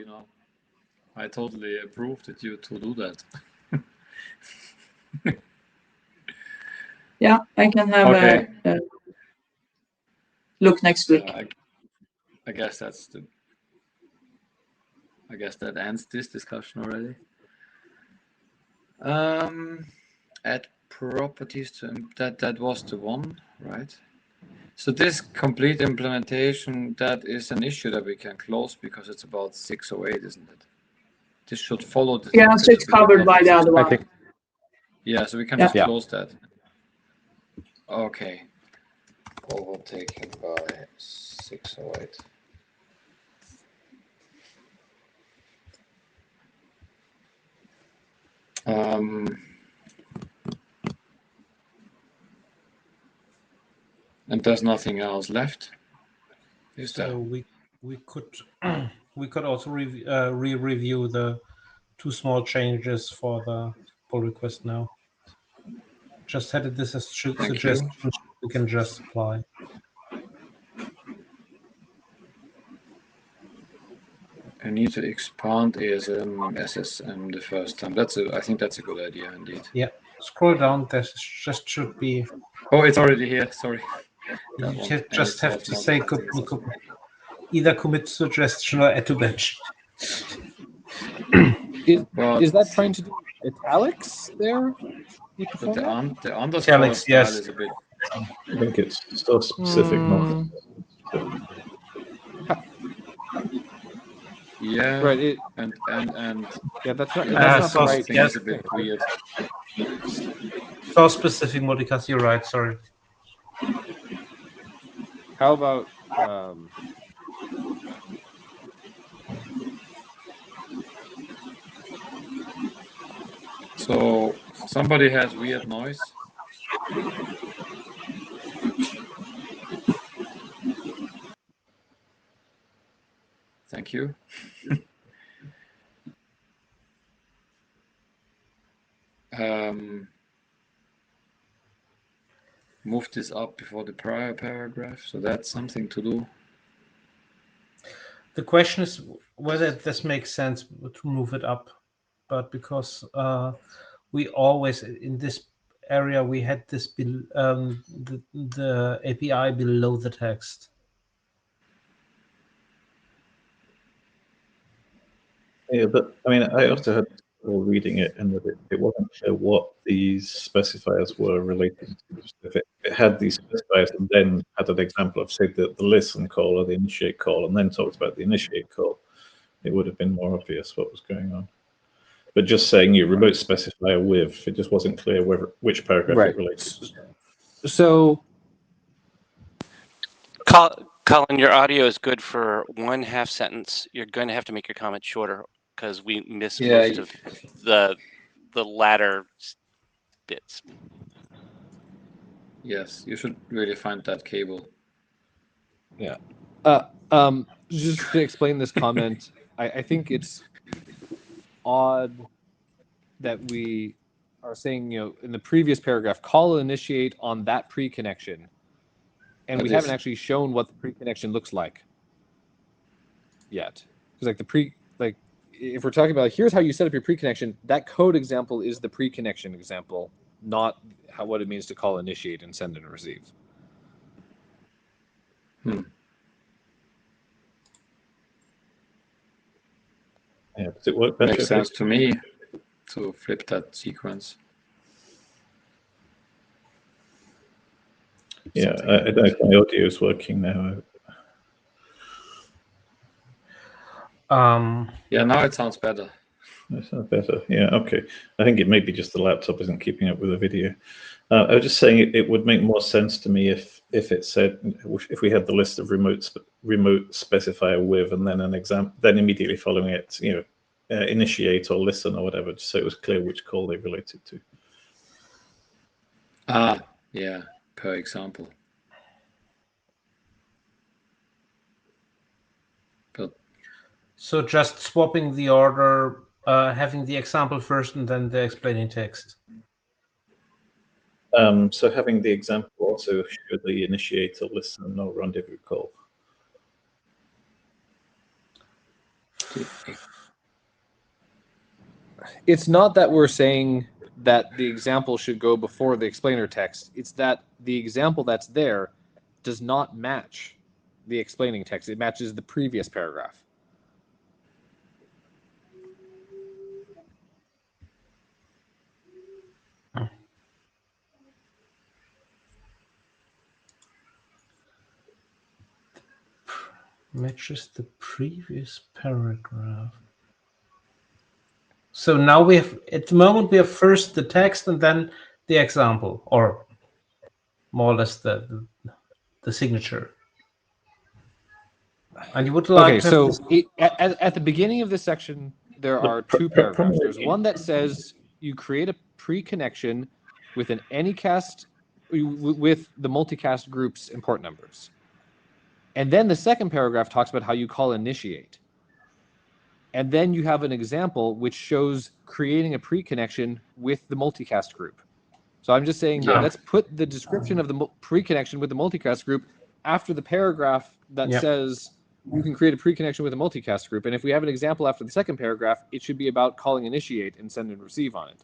I totally approve that you to do that. Yeah, I can have a look next week. I guess that ends this discussion already. Add properties to that was the one, right? So this complete implementation, that is an issue that we can close because it's about 608, isn't it? This should follow the. Yeah, so it's covered by the other one. Yeah, so we can just close that. Okay. Overtaken by 608. And there's nothing else left. Is there? So we could also re-review the 2 small changes for the pull request now. Just had this as suggestion. We can just apply. I need to expand ASM, SSM the first time. I think that's a good idea indeed. Yeah. Scroll down. There just should be. Oh, it's already here. Sorry. You just have to say either commit suggestion or add to bench. Is that trying to do italics there? With the But format? the underscore Italics, style yes. is a bit. I think it's so specific, not. Yeah. Right. And Yeah, that's not so the right. thing is a bit weird. So specific, Modikas, you're right. Sorry. How about So somebody has weird noise. Thank you. Move this up before the prior paragraph, so that's something to do. The question is whether this makes sense to move it up, but because we always in this area we had this the API below the text. Yeah, but I mean, I also had trouble reading it, and that it wasn't clear what these specifiers were relating to. If it had these specifiers and then had an example of, say, the listen call or the initiate call, and then talked about the initiate call, it would have been more obvious what was going on. But just saying you remote specifier with, it just wasn't clear which paragraph it related to. So, Colin, your audio is good for 1/2 sentence. You're going to have to make your comment shorter because we missed most of the latter bits. Yes, you should really find that cable. Yeah. Just to explain this comment, I think it's odd that we are saying, in the previous paragraph, call initiate on that pre-connection, and we haven't actually shown what the pre-connection looks like yet. Because if we're talking about here's how you set up your pre-connection, that code example is the pre-connection example, not what it means to call initiate and send and receive. Yeah, does it work better? Makes sense to me to flip that sequence. Yeah, I don't know if my audio is working now. Yeah, now it sounds better. That sounds better. Yeah, okay. I think it may be just the laptop isn't keeping up with the video. I was just saying it would make more sense to me if it said, if we had the list of remote specifier with, and then an example, then immediately following it, initiate or listen or whatever, just so it was clear which call they related to. Yeah, per example. So just swapping the order, having the example first and then the explaining text. So having the example also show the initiate or listen or rendezvous call. It's not that we're saying that the example should go before the explainer text. It's that the example that's there does not match the explaining text. It matches the previous paragraph. Matches the previous paragraph. So now we have, at the moment, we have first the text and then the example, or more or less the signature. And you would like to so at the beginning of this section, there are two paragraphs. There's one that says you create a pre-connection with an anycast with the multicast group's import numbers. And then the second paragraph talks about how you call initiate. And then you have an example which shows creating a pre-connection with the multicast group. So I'm just saying, let's put the description of the pre-connection with the multicast group after the paragraph that says you can create a pre-connection with a multicast group, and if we have an example after the second paragraph, it should be about calling initiate and send and receive on it.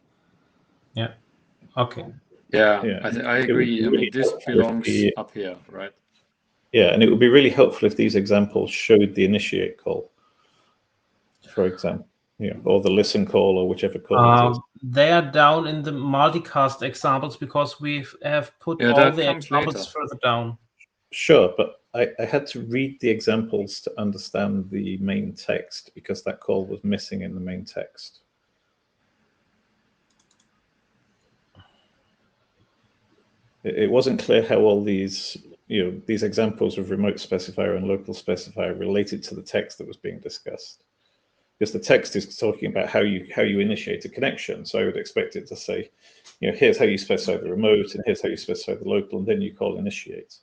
Yeah. Okay. Yeah, Yeah. I agree. I mean, this belongs up here, right? Yeah, and it would be really helpful if these examples showed the initiate call, for example, or the listen call, or whichever call it is. They are down in the multicast examples because we have put all the examples further down. Sure, but I had to read the examples to understand the main text because that call was missing in the main text. It wasn't clear how all these, these examples of remote specifier and local specifier related to the text that was being discussed. Because the text is talking about how you initiate a connection. So I would expect it to say, here's how you specify the remote, and here's how you specify the local, and then you call initiate.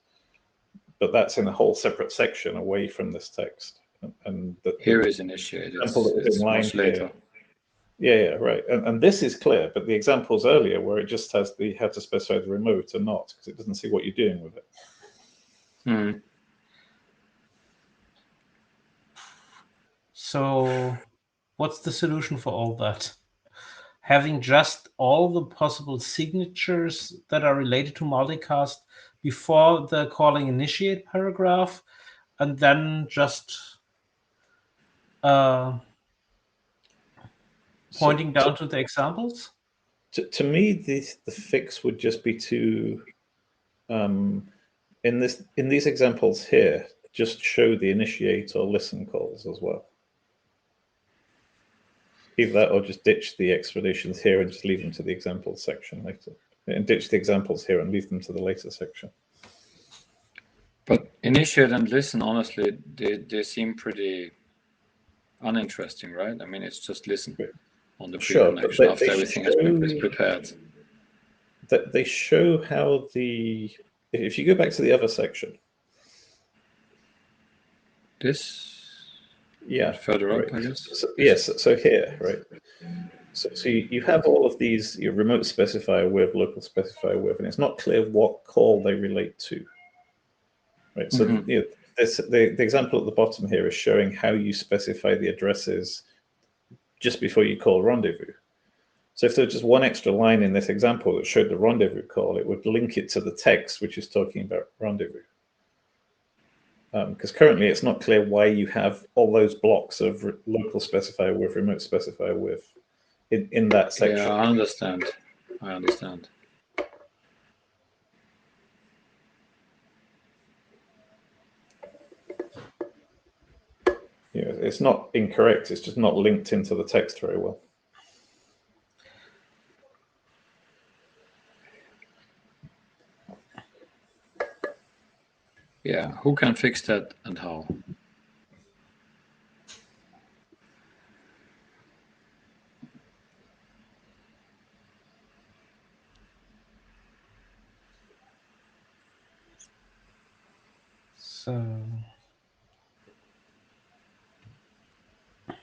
But that's in a whole separate section away from this text. And here is initiate. It's much later. Yeah, right. And this is clear, but the examples earlier where it just has the how to specify the remote are not, because it doesn't see what you're doing with it. Hmm. So what's the solution for all that? Having just all the possible signatures that are related to multicast before the calling initiate paragraph, and then just pointing down to the examples? To me, the fix would just be to, in these examples here, just show the initiate or listen calls as well. Either that or just ditch the explanations here and just leave them to the examples section later. And ditch the examples here and leave them to the later section. But initiate and listen, honestly, they seem pretty uninteresting, right? I mean, it's just listen on the pre-connection after everything has been prepared. They show how if you go back to the other section. This? Yeah. Further up, I guess. So here, right? So you have all of these, your remote specifier with, local specifier with, and it's not clear what call they relate to. Right. So the example at the bottom here is showing how you specify the addresses just before you call rendezvous. So if there's just one extra line in this example that showed the rendezvous call, it would link it to the text which is talking about rendezvous. Because currently it's not clear why you have all those blocks of local specifier with, remote specifier with in that section. Yeah, I understand. It's not incorrect, it's just not linked into the text very well. Yeah, who can fix that and how?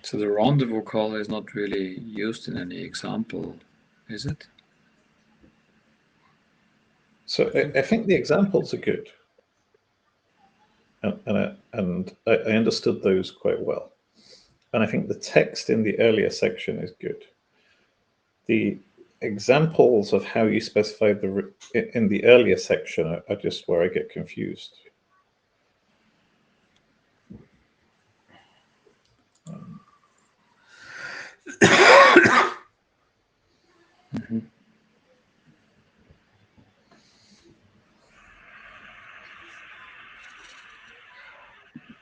So the rendezvous call is not really used in any example, is it? So I think the examples are good. And I understood those quite well. And I think the text in the earlier section is good. The examples of how you specify in the earlier section are just where I get confused.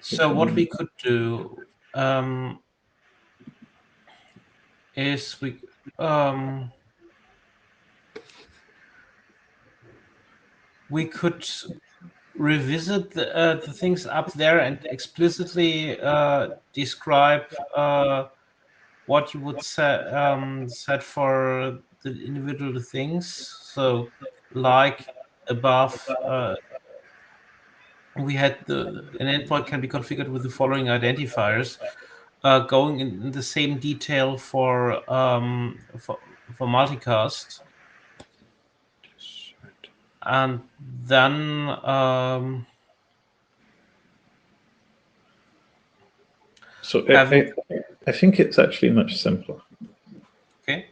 So what we could do is we could revisit the things up there and explicitly describe what you would set for the individual things. So, like above, we had an endpoint can be configured with the following identifiers, going in the same detail for multicast. And then So I think it's actually much simpler. Okay.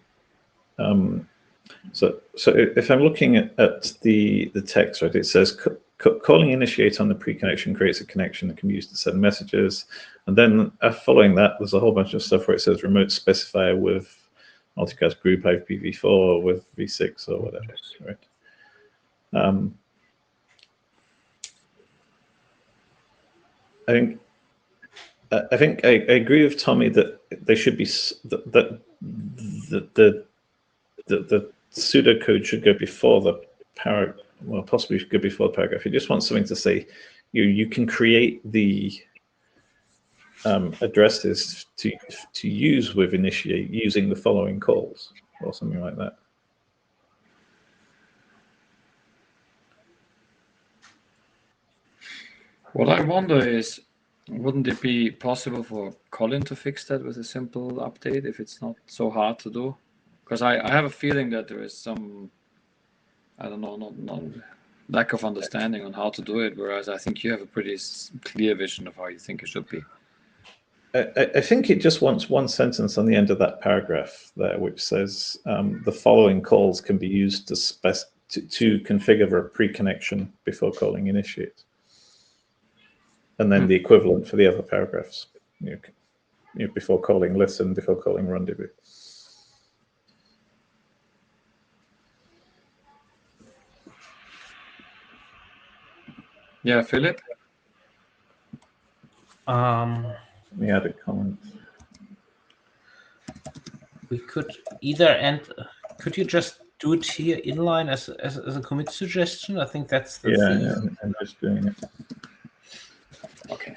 So if I'm looking at the text, right, it says calling initiate on the pre-connection creates a connection that can be used to send messages, and then following that, there's a whole bunch of stuff where it says remote specifier with multicast group IPv4 or with v6 or whatever, right? I think I agree with Tommy that they should be that the pseudocode should go before the paragraph. Well, possibly should go before the paragraph. You just want something to say you can create the addresses to use with initiate using the following calls or something like that. What I wonder is, wouldn't it be possible for Colin to fix that with a simple update if it's not so hard to do? Because I have a feeling that there is some, I don't know, not lack of understanding on how to do it, whereas I think you have a pretty clear vision of how you think it should be. I think it just wants one sentence on the end of that paragraph there, which says the following calls can be used to configure a pre-connection before calling initiate. And then the equivalent for the other paragraphs, before calling listen, before calling rendezvous. Yeah, Philip? Let me add a comment. We could either end. Could you just do it here inline as a commit suggestion? I think that's the thing. Yeah, I'm just doing it. Okay.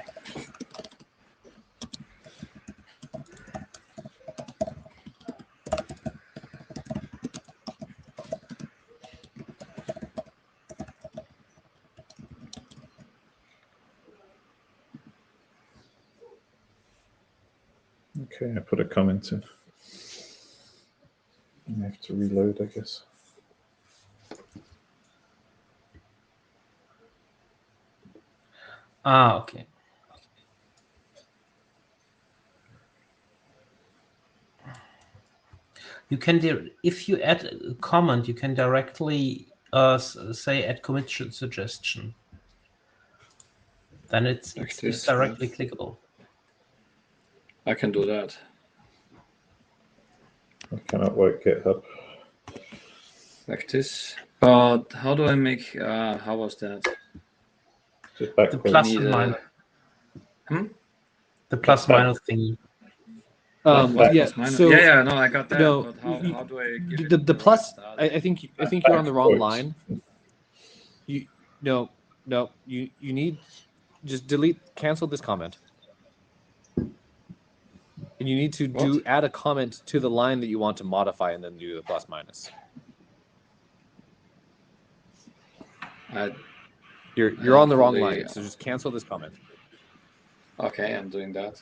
Okay, I put a comment in. I have to reload, I guess. Okay. You can, if you add a comment, you can directly say add commit suggestion. Then it's directly clickable. I can do that. I cannot work GitHub. Like this. But how do I make, how was that? Just back the plus and minus. The plus minus thingy. Yeah. So yeah, no, I got that. No, but how do I give the plus? I think you're on the wrong line. You need just cancel this comment, and you need to add a comment to the line that you want to modify, and then do the plus minus. You're on the wrong line, so just cancel this comment. Okay, I'm doing that.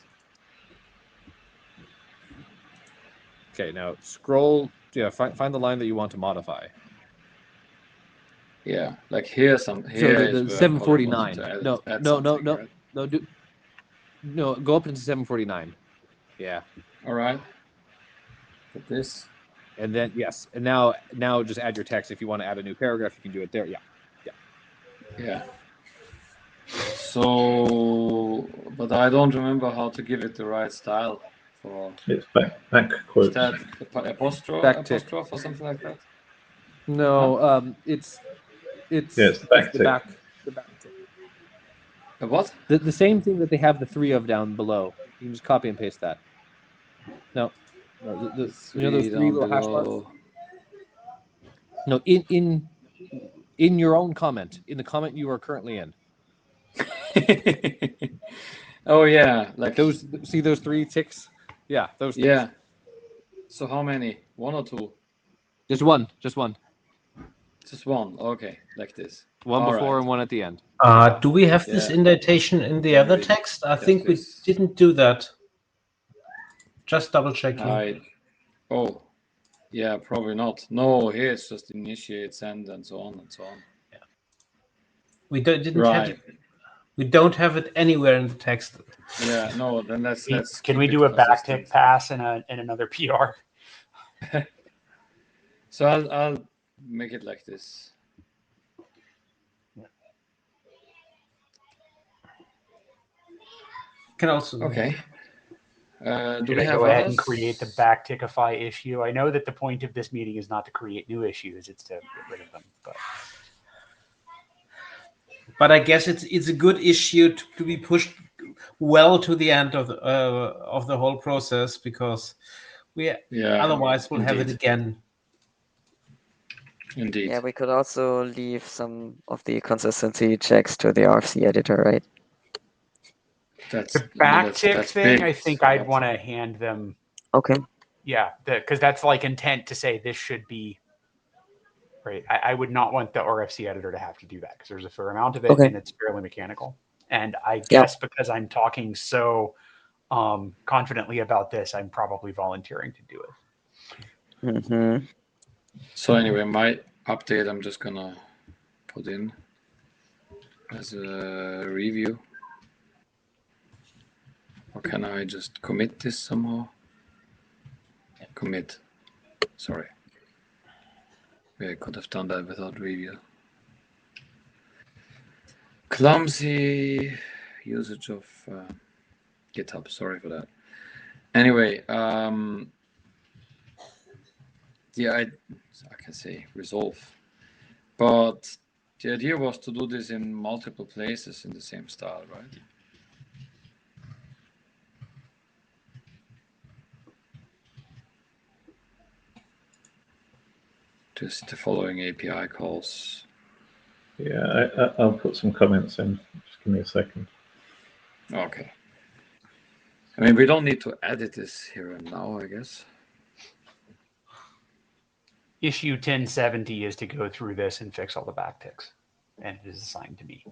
Okay, now scroll. Yeah, find the line that you want to modify. Yeah, like here the 749. No, go up into 749. Yeah. All right. Put this. And then yes, and now just add your text. If you want to add a new paragraph, you can do it there. Yeah. So, but I don't remember how to give it the right style. It's back quotes. Is that apostrophe or something like that? No, it's back the back tick. The what? The same thing that they have the 3 of down below. You can just copy and paste that. No, those 3 little hash marks. No, in your own comment, in the comment you are currently in. Oh yeah, like those. See those 3 ticks? Yeah, those. Yeah. So how many? 1 or 2? Just one. Just one. Just one. Okay, like this. One before and one at the end. Do we have this indentation in the other text? I think we didn't do that. Just double checking. Oh, yeah, probably not. No, here it's just initiate, send, and so on and so on. Yeah. We didn't have it. We don't have it anywhere in the text. Yeah, no, then let's Can we keep do it a backtick consistent. pass and another PR? So I'll make it like this. Can also Okay. Do Should we I have go ahead others? and create the backtickify issue? I know that the point of this meeting is not to create new issues; it's to get rid of them. But I guess it's a good issue to be pushed well to the end of the whole process, because we otherwise we'll have it again. Indeed. Yeah, we could also leave some of the consistency checks to the RFC editor, right? That's The backtick that's thing, big, I think so I'd want to hand them. Okay. Yeah, because that's like intent to say this should be. Right, I would not want the RFC editor to have to do that because there's a fair amount of it Okay. and it's fairly mechanical. And I guess because I'm talking so confidently about this, I'm probably volunteering to do it. Mm-hmm. So anyway, my update I'm just gonna put in as a review. Or can I just commit this somehow? Commit. Sorry. I could have done that without review. Clumsy usage of GitHub. Sorry for that. Anyway, yeah, I can say resolve. But the idea was to do this in multiple places in the same style, right? Just the following API calls. Yeah, I'll put some comments in. Just give me a second. Okay. I mean, we don't need to edit this here and now, I guess. Issue 1070 is to go through this and fix all the backticks, and it is assigned to me.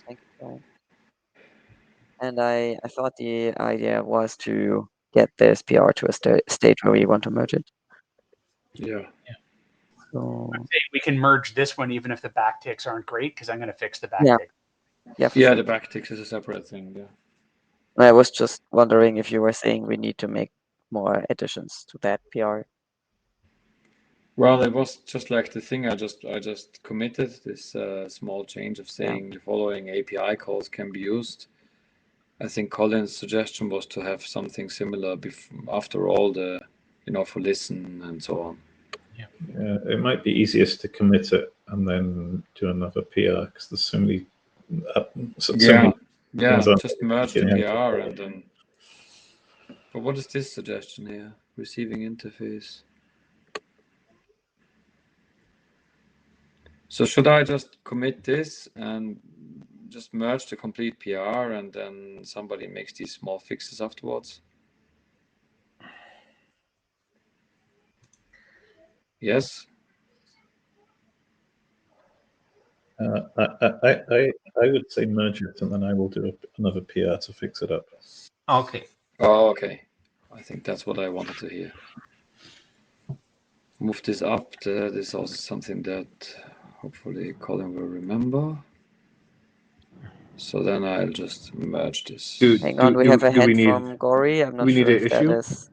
Thank you. And I thought the idea was to get this PR to a state where we want to merge it. Yeah. So We can merge this one even if the backticks aren't great because I'm going to fix the backtick. yeah, Yeah, the backticks is a separate thing. Yeah. I was just wondering if you were saying we need to make more additions to that PR. Well, it was just like the thing I just committed this small change of saying the following API calls can be used. I think Colin's suggestion was to have something similar after all the, for listen and so on. Yeah, it might be easiest to commit it and then do another PR because there's so many. Just merge the PR and then. But what is this suggestion here? Receiving interface. So should I just commit this and just merge the complete PR and then somebody makes these small fixes afterwards? Yes. I would say merge it and then I will do another PR to fix it up. Okay. Oh, okay. I think that's what I wanted to hear. Move this up. This is also something that hopefully Colin will remember. So then I'll just merge this. Hang on, we have a hand from Gory. I'm not sure if that is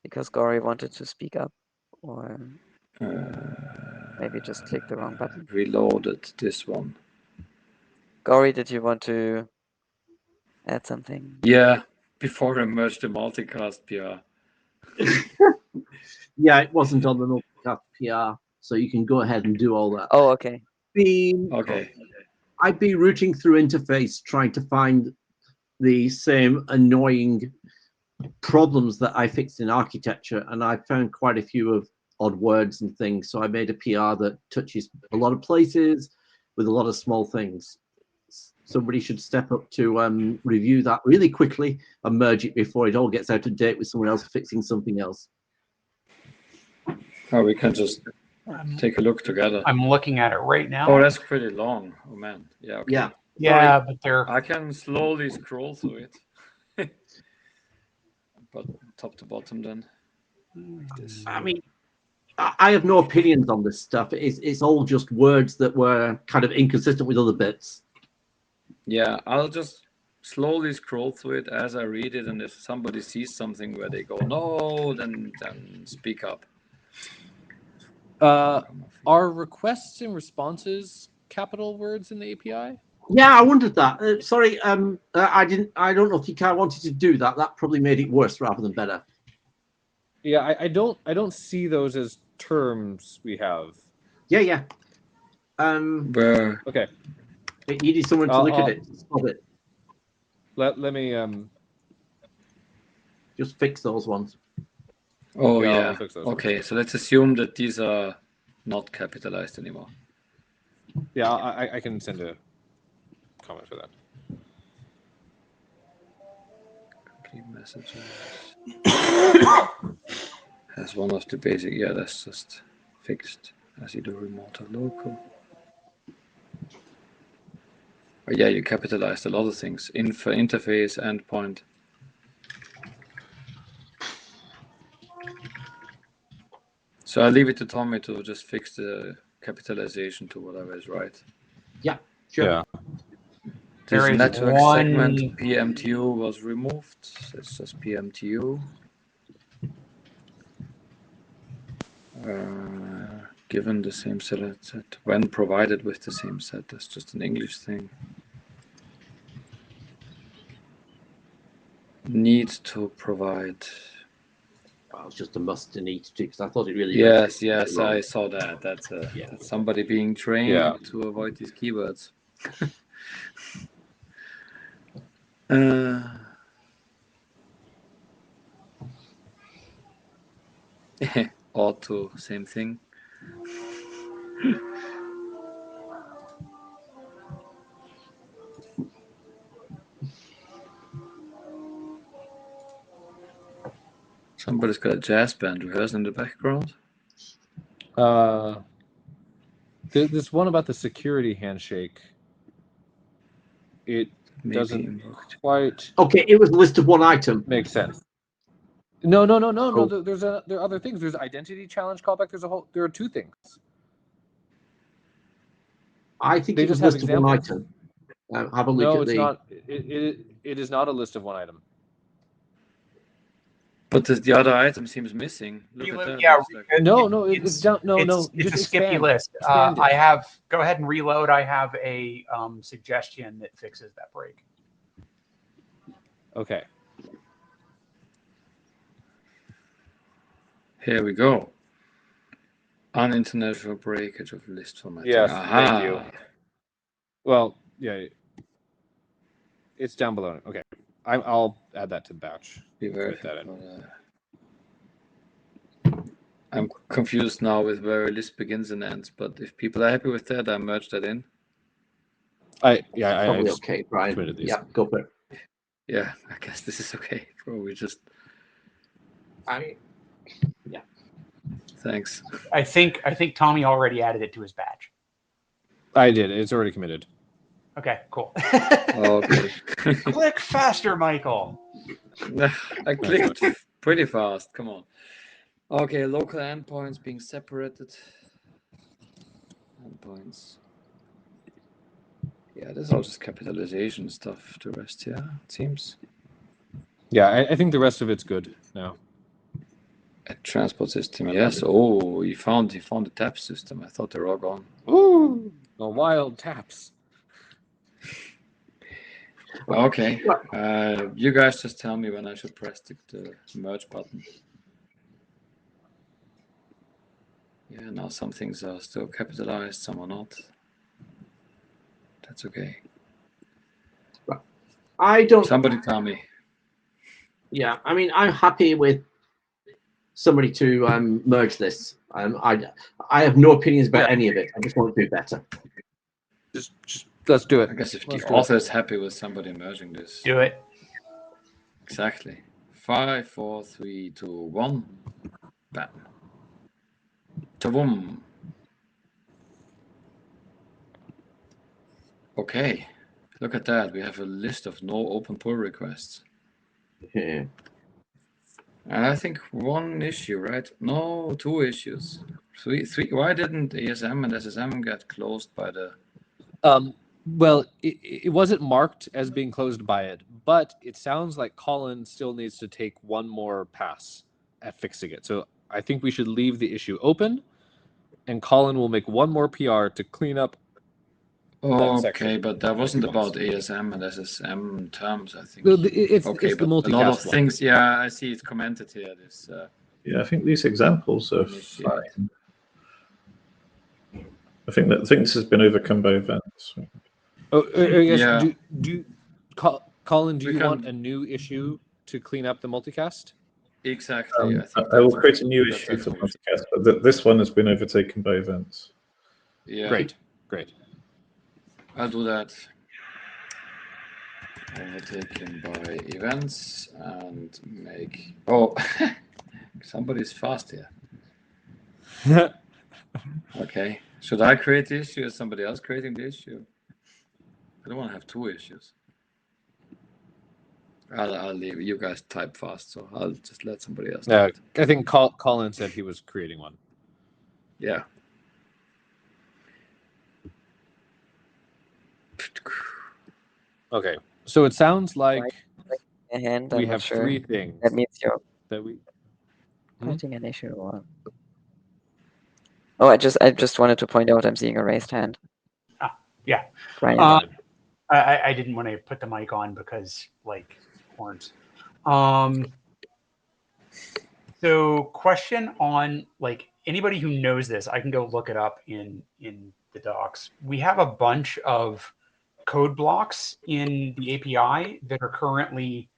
because Gory wanted to speak up, or maybe just click the wrong button. Reloaded this one. Gory, did you want to add something? Yeah, before I merged the multicast PR. Yeah, it wasn't on the multicast PR, so you can go ahead and do all that. Oh, okay. Okay. I'd be rooting through interface trying to find the same annoying problems that I fixed in architecture, and I found quite a few of odd words and things. So I made a PR that touches a lot of places with a lot of small things. Somebody should step up to review that really quickly and merge it before it all gets out of date with someone else fixing something else. Oh, we can just take a look together. I'm looking at it right now. Oh, that's pretty long. Oh man. Yeah. Okay. Yeah. Yeah, but they're. I can slowly scroll through it. But top to bottom then. I mean, I have no opinions on this stuff. It's all just words that were kind of inconsistent with other bits. Yeah, I'll just slowly scroll through it as I read it, and if somebody sees something where they go, no, then speak up. Are requests and responses capital words in the API? Yeah, I wondered that. Sorry, I didn't. I don't know if you kind of wanted to do that. That probably made it worse rather than better. Yeah, I don't see those as terms we have. Yeah. Where? Okay. You need someone to look at it. Stop it. Let me just fix those ones. Oh Yeah, yeah. I'll fix those Okay, ones. so let's assume that these are not capitalized anymore. Yeah, I can send a comment for that. Complete messages. Has one of the basic. Yeah, that's just fixed as either remote or local. But yeah, you capitalized a lot of things. Interface, endpoint. So I leave it to Tommy to just fix the capitalization to whatever is right. Yeah, sure. Yeah. This There is network one- segment PMTU was removed. It's just PMTU. Given the same set when provided with the same set. That's just an English thing. Need to provide. Well, it's just a must and need to, because I thought it really. Yes, I saw that. That's somebody being trained Yeah. to avoid these keywords. Auto, same thing. Somebody's got a jazz band rehearsing in the background. This one about the security handshake. It Maybe doesn't invoked. quite. Okay, it was a list of one item. Makes sense. No. Oh. There are other things. There's identity challenge callback. There are two things. I think They it was just a have list of one examples. item. Have a look No, at it's the. not. It is not a list of one item. But the other item seems missing. Look at that. Yeah, No, it's down. No, it's just a skippy expand. list. Expand it. I have. Go ahead and reload. I have a suggestion that fixes that break. Okay. Here we go. Unintentional breakage of list formatting. Yes, Aha. thank you. Well, yeah, it's down below. Okay, I'll add that to the batch. Be very that in. I'm confused now with where a list begins and ends, but if people are happy with that, I merge that in. Probably okay, Brian. Yeah, go for it. Yeah, I guess this is okay. Probably just. Yeah. Thanks. I think Tommy already added it to his batch. I did. It's already committed. Okay, cool. Okay. Click faster, Michael. I clicked pretty fast. Come on. Okay, local endpoints being separated. Endpoints. Yeah, this is all just capitalization stuff. The rest, yeah, it seems. Yeah, I think the rest of it's good now. A transport system, yes. Oh, you found the TAPS system. I thought they were all gone. Ooh, the wild taps. Okay. You guys just tell me when I should press the merge button. Yeah, now some things are still capitalized, some are not. That's okay. I don't. Somebody tell me. Yeah, I mean, I'm happy with somebody to merge this. I have no opinions about any of it. I just want to do better. Just let's do it. I guess if Let's the do it. author is happy with somebody merging this. Do it. Exactly. 5, 4, 3, 2, 1. Bam. Ta-boom. Okay. Look at that. We have a list of no open pull requests. Yeah. I think one issue, right? No, two issues. Three. Why didn't ASM and SSM get closed by the? Well, it wasn't marked as being closed by it, but it sounds like Colin still needs to take one more pass at fixing it. So I think we should leave the issue open, and Colin will make one more PR to clean up that section. Okay, but that wasn't about ASM and SSM terms, I think. It's Okay, the but a lot of multicast one. things. Yeah, I see it's commented here. This. Yeah, I think these examples are Initiate. fine. I think this has been overcome by events. Oh, I guess Yeah. Colin, do We you can- want a new issue to clean up the multicast? Exactly. I think I will that's create a new that's issue for definitely- podcast, but this one has been overtaken by events. Yeah. Great. I'll do that. Overtaken by events and make. Oh, somebody's fast here. Okay. Should I create the issue or somebody else creating the issue? I don't want to have two issues. I'll leave. You guys type fast, so I'll just let somebody else do it. I think Colin said he was creating one. Yeah. Okay. So it sounds like A hand, we I'm not have sure. three things That means you're that we. creating an issue or. Oh, I just wanted to point out I'm seeing a raised hand. Yeah. Brian. I didn't want to put the mic on because like horns. So question on like anybody who knows this, I can go look it up in the docs. We have a bunch of code blocks in the API that are currently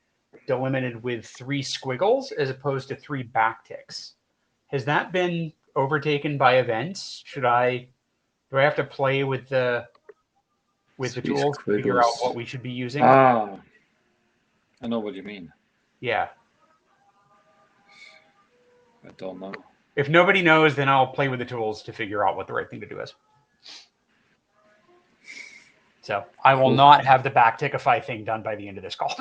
delimited with 3 squiggles as opposed to 3 backticks. Has that been overtaken by events? Do I have to play with the tools to figure out what we should be using? Ah, I know what you mean. Yeah. I don't know. If nobody knows, then I'll play with the tools to figure out what the right thing to do is. So I will not have the backtickify thing done by the end of this call.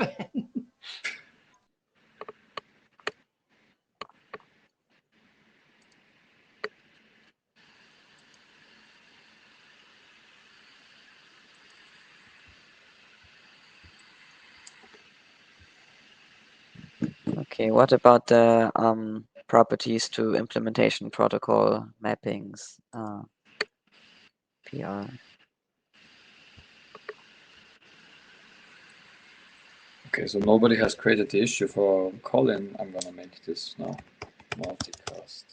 Okay, what about the properties to implementation protocol mappings? PR. Okay, so nobody has created the issue for Colin. I'm gonna make this now. Multicast.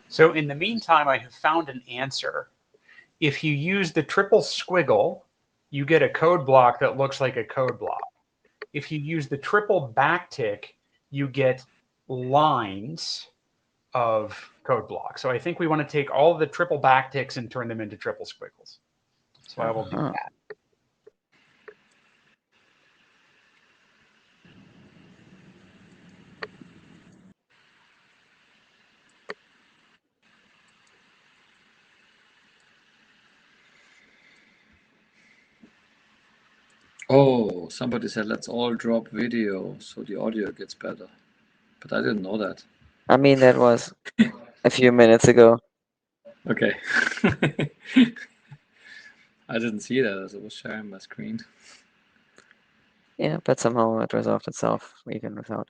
So in the meantime, I have found an answer. If you use the triple squiggle, you get a code block that looks like a code block. If you use the triple backtick, you get lines of code block. So I think we want to take all of the triple backticks and turn them into triple squiggles. So I will do that. Oh, somebody said let's all drop video so the audio gets better. But I didn't know that. I mean, that was a few minutes ago. Okay. I didn't see that as I was sharing my screen. Yeah, but somehow it resolved itself even without.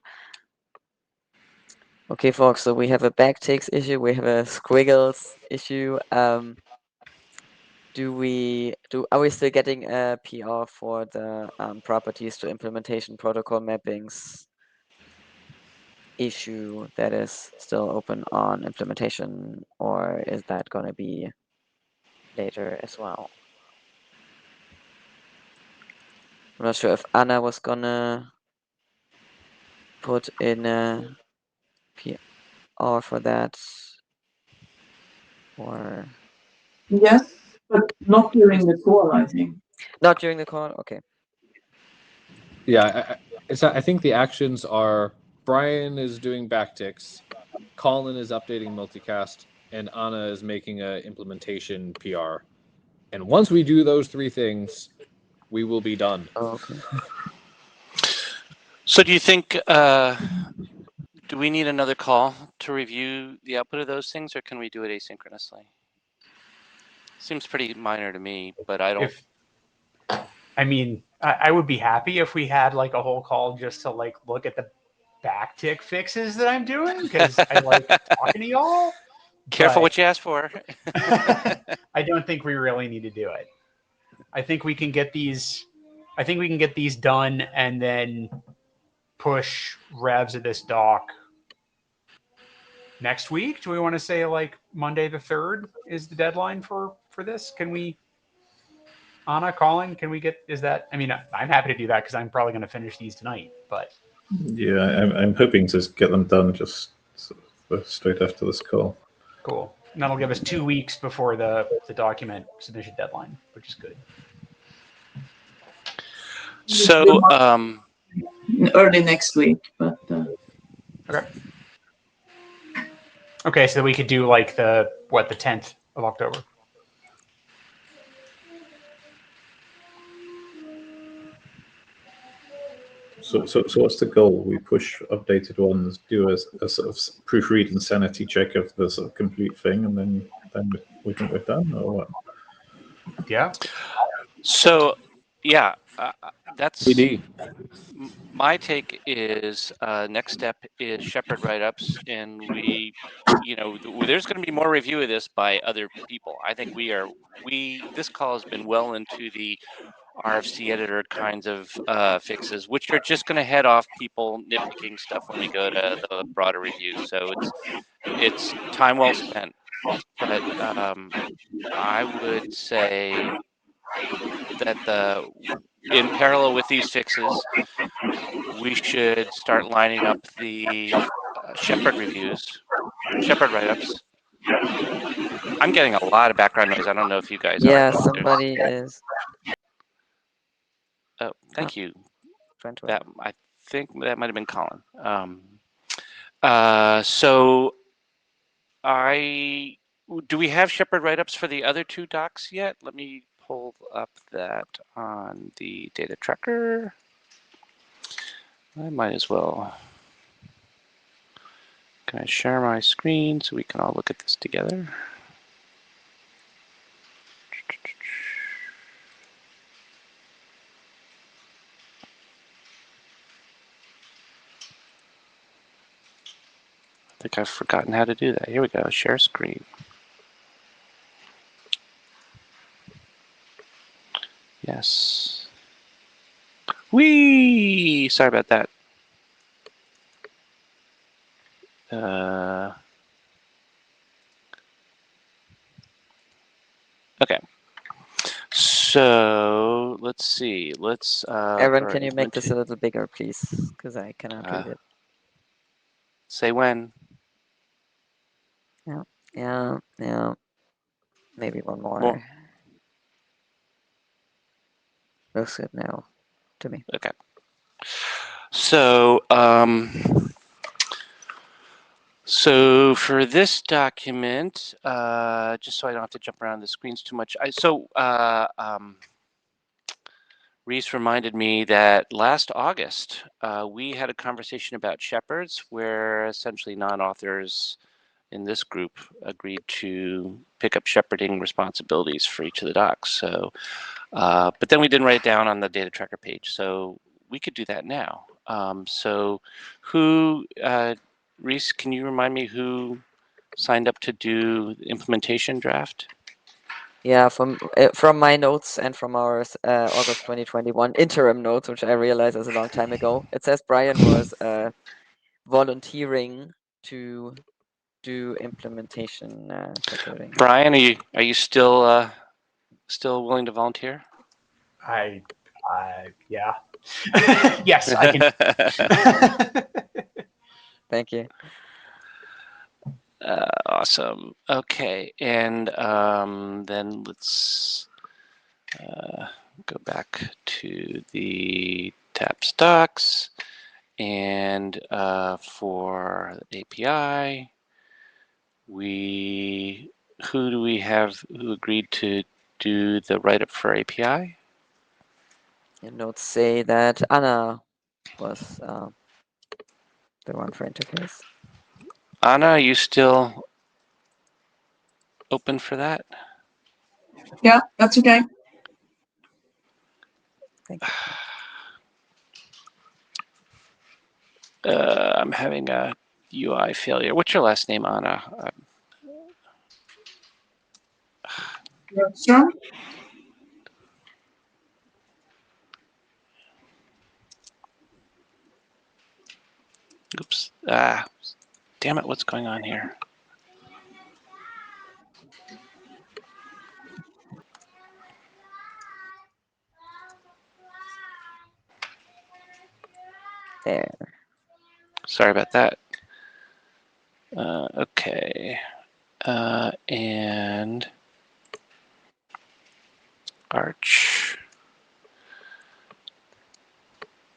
Okay, folks, so we have a backticks issue, we have a squiggles issue. Are we still getting a PR for the properties to implementation protocol mappings issue that is still open on implementation, or is that going to be later as well? I'm not sure if Anna was gonna put in a PR for that, or Yes, but not during the call, I think. not during the call. Okay. Yeah, I think the actions are Brian is doing backticks, Colin is updating multicast, and Anna is making a implementation PR. And once we do those three things, we will be done. Oh, okay. So do you think, do we need another call to review the output of those things, or can we do it asynchronously? Seems pretty minor to me, but I don't. I mean, I would be happy if we had like a whole call just to like look at the backtick fixes that I'm doing, because I like talking to y'all. Careful what you ask for. I don't think we really need to do it. I think we can get these. I think we can get these done and then push revs of this doc next week. Do we want to say like Monday the 3rd is the deadline for this? Can we, Anna, Colin, can we get, is that, I mean, I'm happy to do that because I'm probably going to finish these tonight, but. Yeah, I'm hoping to get them done just straight after this call. Cool. And that'll give us 2 weeks before the document submission deadline, which is good. So, early next week, but okay. Okay, so we could do like the 10th of October. So what's the goal? We push updated ones, do a sort of proofread and sanity check of the sort of complete thing, and then we think we're done, or what? Yeah. So, yeah, that's PD. My take is next step is Shepherd write-ups, and there's going to be more review of this by other people. I think this call has been well into the RFC editor kinds of fixes, which are just going to head off people nitpicking stuff when we go to the broader review. So it's time well spent. But I would say that in parallel with these fixes, we should start lining up the Shepherd write-ups. I'm getting a lot of background noise. I don't know if you guys are. Yeah, somebody is. Oh, thank you. That I think that might have been Colin. So do we have Shepherd write-ups for the other two docs yet? Let me pull up that on the data tracker. I might as well. Can I share my screen so we can all look at this together? I think I've forgotten how to do that. Here we go, share screen. Yes. Whee! Sorry about that. Okay. So let's see. Aaron, can you make this a little bigger, please? Because I cannot read it. Say when. Yeah. Maybe one more. Looks good now to me. Okay. So for this document, just so I don't have to jump around the screens too much, Reese reminded me that last August we had a conversation about shepherds, where essentially non-authors in this group agreed to pick up shepherding responsibilities for each of the docs. So, but then we didn't write it down on the data tracker page. So could do that now. So who, Reese, can you remind me who signed up to do the implementation draft? Yeah, from my notes and from our August 2021 interim notes, which I realized is a long time ago, it says Brian was volunteering to do implementation shepherding. Brian, are you still willing to volunteer? Yeah. Yes, I can. Thank you. Awesome. Okay, and then let's go back to the TAPS docs, and for the API, who do we have who agreed to do the write-up for API? Your notes say that Anna was the one for interface. Anna, are you still open for that? Yeah, that's okay. Thank you. I'm having a UI failure. What's your last name, Anna? Strong? Oops. Damn it, what's going on here? There. Sorry about that. Okay. And Arch.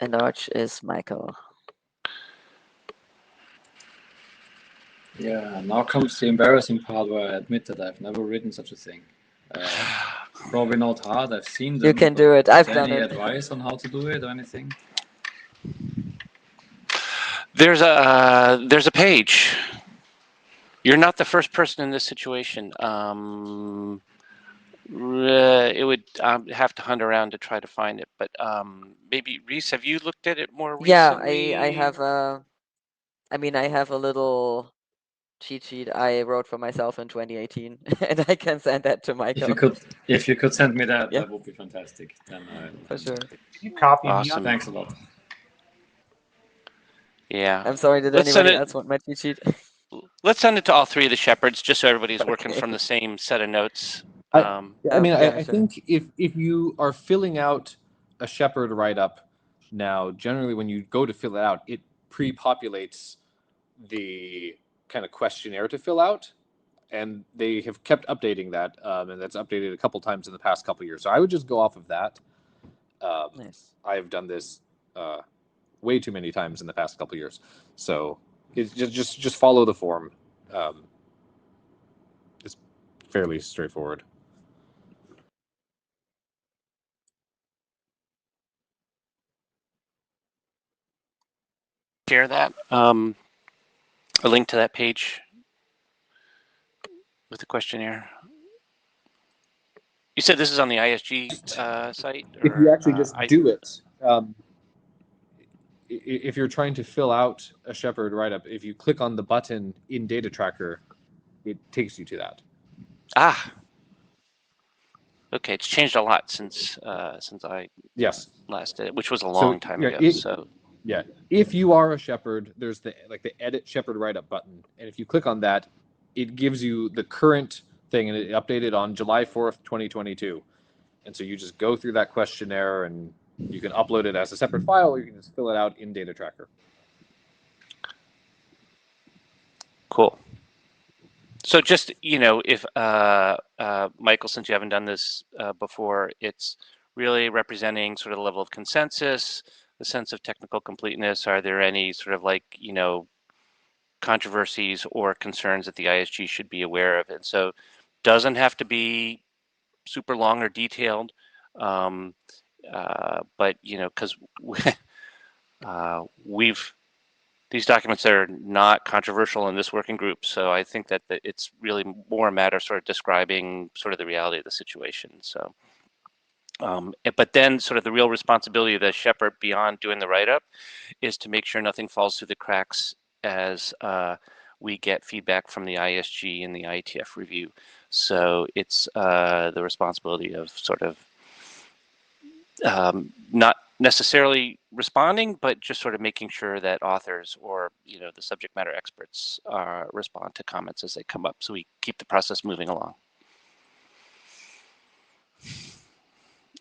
And Arch is Michael. Yeah, now comes the embarrassing part where I admit that I've never written such a thing. Probably not hard. I've seen them. You can do it. I've done any it. advice on how to do it or anything? There's a page. You're not the first person in this situation. It would have to hunt around to try to find it, but maybe Reese, have you looked at it more recently? Yeah, I have I have a little cheat sheet I wrote for myself in 2018, and I can send that to Michael. If you could send me that, Yeah. that would be fantastic. Then For sure. You copy Awesome. me on Thanks a lot. Yeah. I'm sorry, did Let's send anybody it. else want my cheat sheet? Let's send it to all three of the shepherds, just so everybody's working Okay. from the same set of notes. I Yeah, sure. think if you are filling out a Shepherd write-up now, generally when you go to fill it out, it pre-populates the kind of questionnaire to fill out, and they have kept updating that, and that's updated a couple times in the past couple years. So I would just go off of that. Nice. I have done this way too many times in the past couple years, so it's just follow the form. It's fairly straightforward. Share that. A link to that page with the questionnaire. You said this is on the ISG site? Or, If you actually just do it, if you're trying to fill out a Shepherd write-up, if you click on the button in Data Tracker, it takes you to that. Ah. Okay, it's changed a lot since I last did it, which was a long time ago. So yeah, if you are a Shepherd, there's the Edit Shepherd Write-up button, and if you click on that, it gives you the current thing, and it updated on July 4th, 2022. And so you just go through that questionnaire, and you can upload it as a separate file, or you can just fill it out in Data Tracker. cool. So just, if Michael, since you haven't done this before, it's really representing sort of the level of consensus, the sense of technical completeness. Are there any sort of controversies or concerns that the ISG should be aware of? And so doesn't have to be super long or detailed, but because these documents are not controversial in this working group, so I think that it's really more a matter of sort of describing sort of the reality of the situation. So But then sort of the real responsibility of the shepherd beyond doing the write-up is to make sure nothing falls through the cracks as we get feedback from the ISG and the IETF review. So it's the responsibility of sort of not necessarily responding, but just sort of making sure that authors or the subject matter experts respond to comments as they come up, so we keep the process moving along.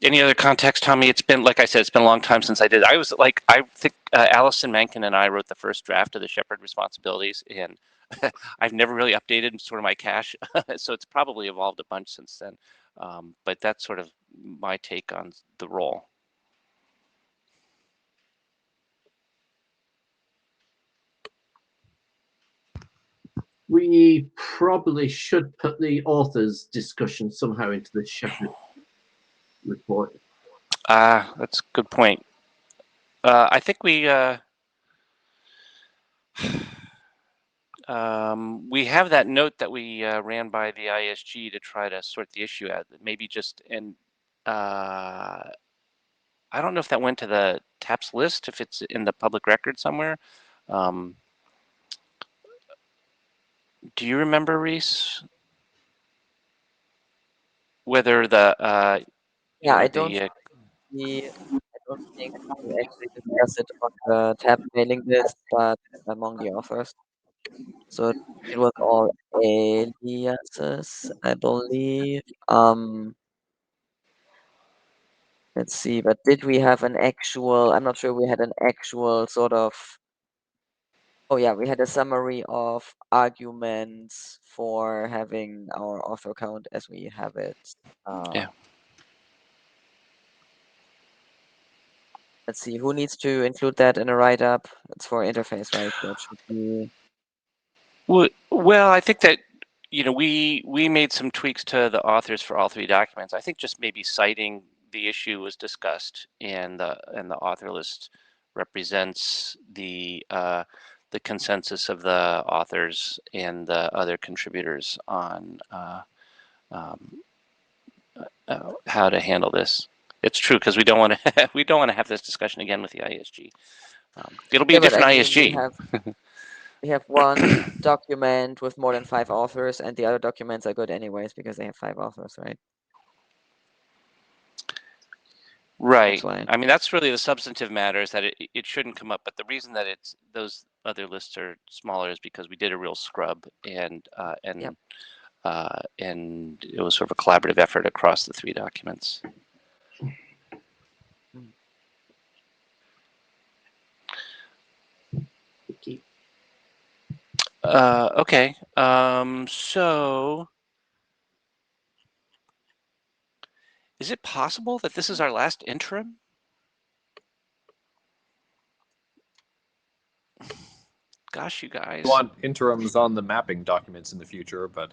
Any other context, Tommy? It's been, like I said, it's been a long time since I did. I think Allison Menken and I wrote the first draft of the shepherd responsibilities, and I've never really updated sort of my cache, so it's probably evolved a bunch since then. But that's sort of my take on the role. We probably should put the author's discussion somehow into the shepherd report. That's a good point. I think we have that note that we ran by the ISG to try to sort the issue out. Maybe just, and I don't know if that went to the TAPS list, if it's in the public record somewhere. Do you remember, Reese, whether the Yeah, I don't think we actually discussed it on the tab mailing list, but among the authors. So it was all aliases, I believe. Let's see, but did we have an actual, I'm not sure we had an actual sort of, oh yeah, we had a summary of arguments for having our author account as we have it. Yeah. Let's see, who needs to include that in a write-up? It's for interface, right? That should be. Well, I think that we made some tweaks to the authors for all three documents. I think just maybe citing the issue was discussed, and the author list represents the consensus of the authors and the other contributors on how to handle this. It's true, because we don't want to have this discussion again with the ISG. It'll be a different ISG. We have one document with more than 5 authors, and the other documents are good anyways because they have 5 authors, right? Right. I mean, that's really the substantive matter, is that it shouldn't come up. But the reason that those other lists are smaller is because we did a real scrub, and it was sort of a collaborative effort across the 3 documents. Okay. So is it possible that this is our last interim? Gosh, you guys. I want interims on the mapping documents in the future, but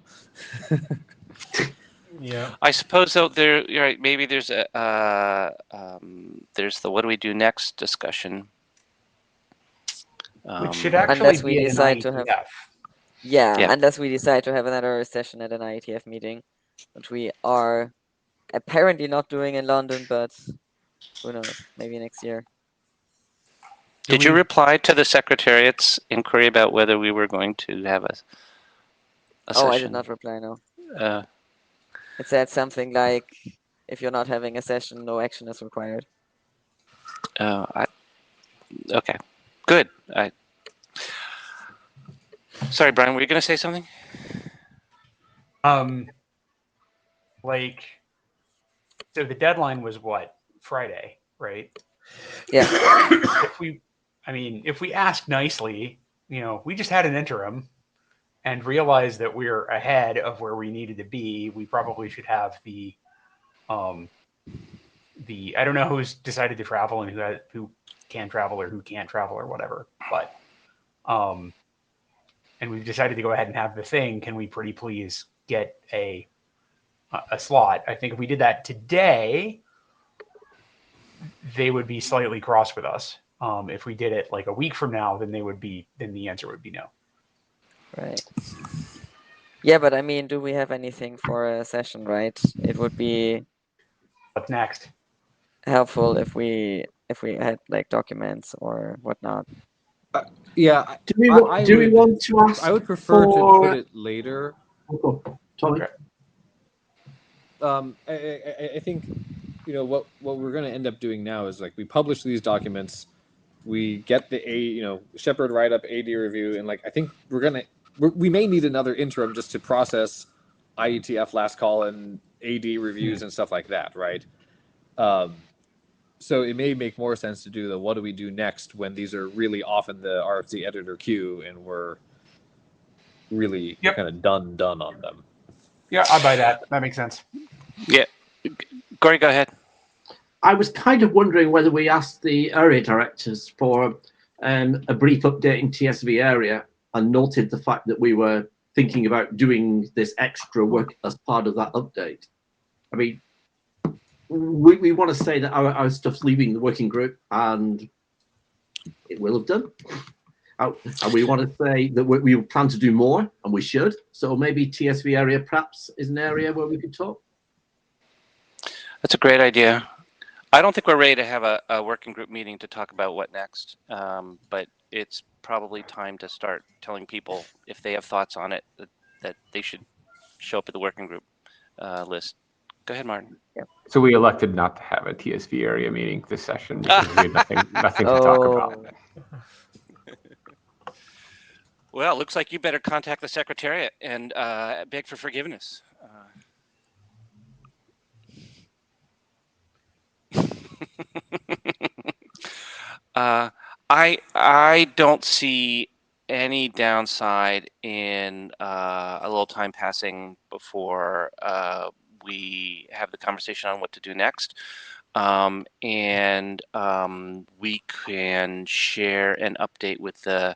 yeah, I suppose though you're right. Maybe there's there's the what do we do next discussion, which should actually unless we be decide to have. Yeah, unless we decide to have another session at an IETF meeting, which we are apparently not doing in London, but who knows? Maybe next year. Did you reply to the Secretariat's inquiry about whether we were going to have a session? I did not reply, no. It said something like, if you're not having a session, no action is required. Okay, good. Sorry, Brian, were you going to say something? So the deadline was what? Friday, right? Yeah. If we ask nicely, we just had an interim and realized that we're ahead of where we needed to be. We probably should have I don't know who's decided to travel and who can travel or who can't travel or whatever, but and we've decided to go ahead and have the thing. Can we pretty please get a slot? I think if we did that today, they would be slightly cross with us. If we did it like a week from now, then the answer would be no. Right. Yeah, but I mean, do we have anything for a session, right? It would be. What's next? helpful if we had like documents or whatnot. Yeah, Do we I would want to ask? I would prefer to for... put it later. Tommy. Okay. I think, you know, what we're going to end up doing now is like we publish these documents, we get the Shepherd write up, AD review, and like I think we may need another interim just to process IETF last call and AD reviews and stuff like that, right? So it may make more sense to do the what do we do next when these are really often the RFC editor queue and we're really kind of done on them. Yeah, I buy that. That makes sense. Yeah, Corey, go ahead. I was kind of wondering whether we asked the area directors for a brief update in TSV area and noted the fact that we were thinking about doing this extra work as part of that update. I mean, we want to say that our stuff's leaving the working group, and it will have done. And we want to say that we plan to do more, and we should. So maybe TSV area perhaps is an area where we could talk. That's a great idea. I don't think we're ready to have a working group meeting to talk about what next, but it's probably time to start telling people if they have thoughts on it that they should show up at the working group list. Go ahead, Martin. Yep. So we elected not to have a TSV area meeting this session because we had nothing to talk about. Well, it looks like you better contact the Secretariat and beg for forgiveness. I don't see any downside in a little time passing before we have the conversation on what to do next. And we can share an update with the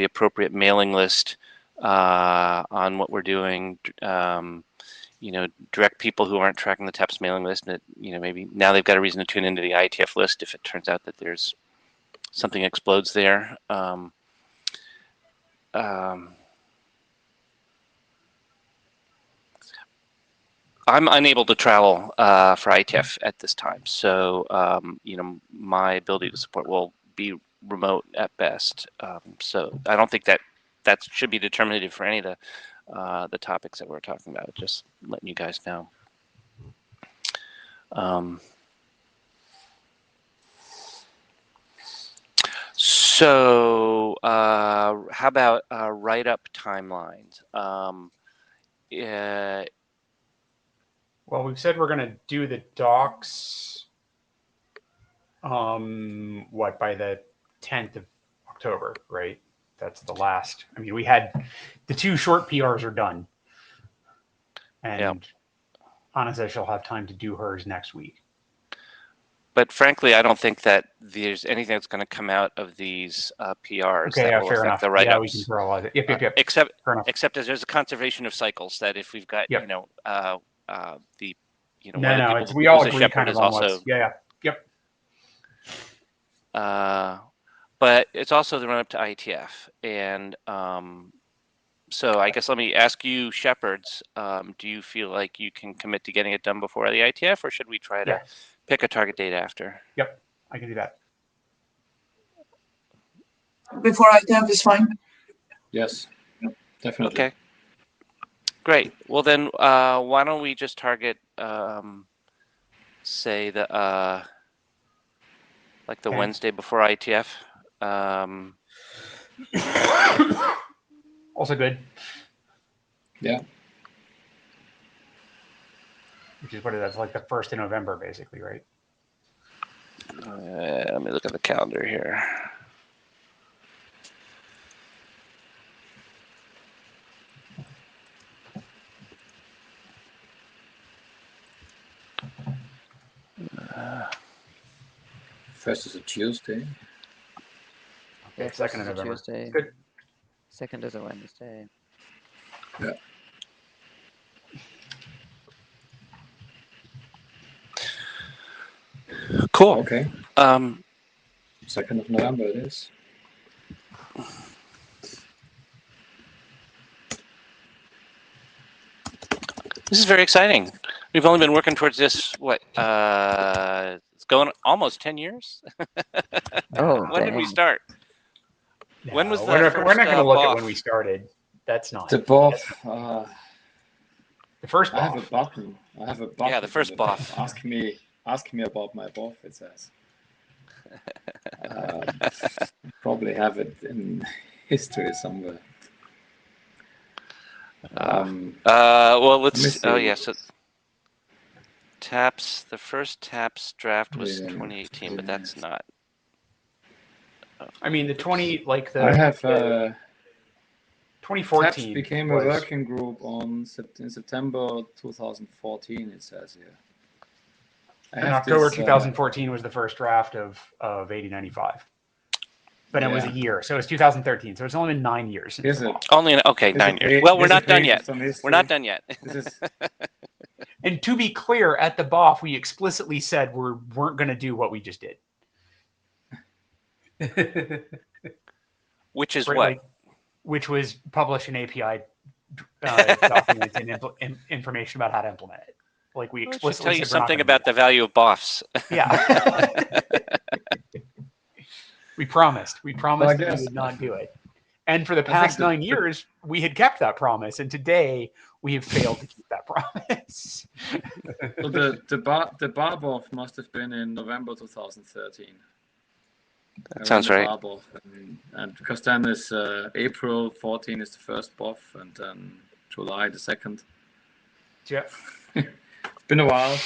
appropriate mailing list on what we're doing. Direct people who aren't tracking the TAPS mailing list that, maybe now they've got a reason to tune into the IETF list if it turns out that there's something explodes there. I'm unable to travel for IETF at this time, so my ability to support will be remote at best. So I don't think that should be determinative for any of the topics that we're talking about. Just letting you guys know. So how about write-up timelines? Well, we've said we're going to do the docs, by the 10th of October, right? That's the last. I mean, we had the 2 short PRs are done. And Anna says she'll have time to do hers next week. But frankly, I don't think that there's anything that's going to come out of these PRs that will fair affect enough. the write-ups. Yeah, we can parallelize it. Yep. Except as there's a conservation of cycles that if we've got, Yep. the we all agree kind of on what's, yep. But it's also the run-up to IETF, and so I guess let me ask you, Shepherds, do you feel like you can commit to getting it done before the IETF, or should we try to pick a target date after? Yep, I can do that. Before IETF is fine. Yes, definitely. Okay. Great. Well, then, why don't we just target, say the Wednesday before IETF? Also good. Yeah. Which is that's like the 1st of November, basically, right? Let me look at the calendar here. First is a Tuesday. Okay, 2nd of November. Tuesday. Good. 2nd is a Wednesday. Yeah. Cool. Okay. 2nd of November it is. This is very exciting. We've only been working towards this, what, it's going almost 10 years? Oh, When did we dang. start? No, When was the we're not first, going to look at BOF? when we started. That's not The BOF. the first I have a BOF. button. I have a button. Yeah, the first on BOF. Ask me about my BOF. It says. Probably have it in history somewhere. Well, let me let's. Oh, see. yeah. So TAPS. The first TAPS draft was Yeah, 2018, but that's not. I mean, the 20 like the. I have. 2014 TAPS became was, a working group in September 2014. It says here. in October 2014 was the first draft of 8095. But it was a year, so it was 2013. So it's only been 9 years since the BOF. Only 9 years. Well, we're not done yet. We're not done yet. And to be clear, at the BOF, we explicitly said we weren't going to do what we just did. Which is right, what? like, which was publish an API document and information about how to implement it. Like we explicitly tell you said we're not something gonna about the value of BOFs. Yeah. We promised. We promised that guess- we would not do it. And for the past 9 years, we had kept that promise. And today, we have failed to keep that promise. So the bar BOF must have been in November 2013. That sounds right. And because then is April 14 is the first BOF, and then July the second. Yeah. It's been a while.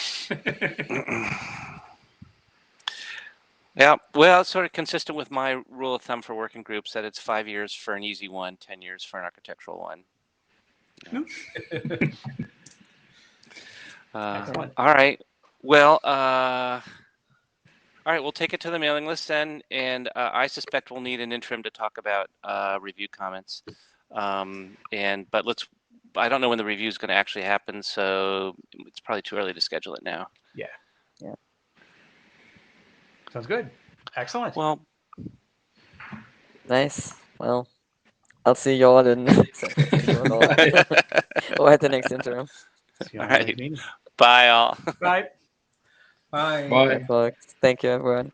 Yeah, well, it's sort of consistent with my rule of thumb for working groups that it's 5 years for an easy one, 10 years for an architectural one. Excellent. All right. Well, all right, we'll take it to the mailing list then, and I suspect we'll need an interim to talk about review comments. But I don't know when the review is going to actually happen, so it's probably too early to schedule it now. Yeah. Yeah. Sounds good. Excellent. Well, Nice. Well, I'll see you all in or at the next interim. All right. Bye, all. Bye. Bye. Bye. Bye, folks. Thank you, everyone.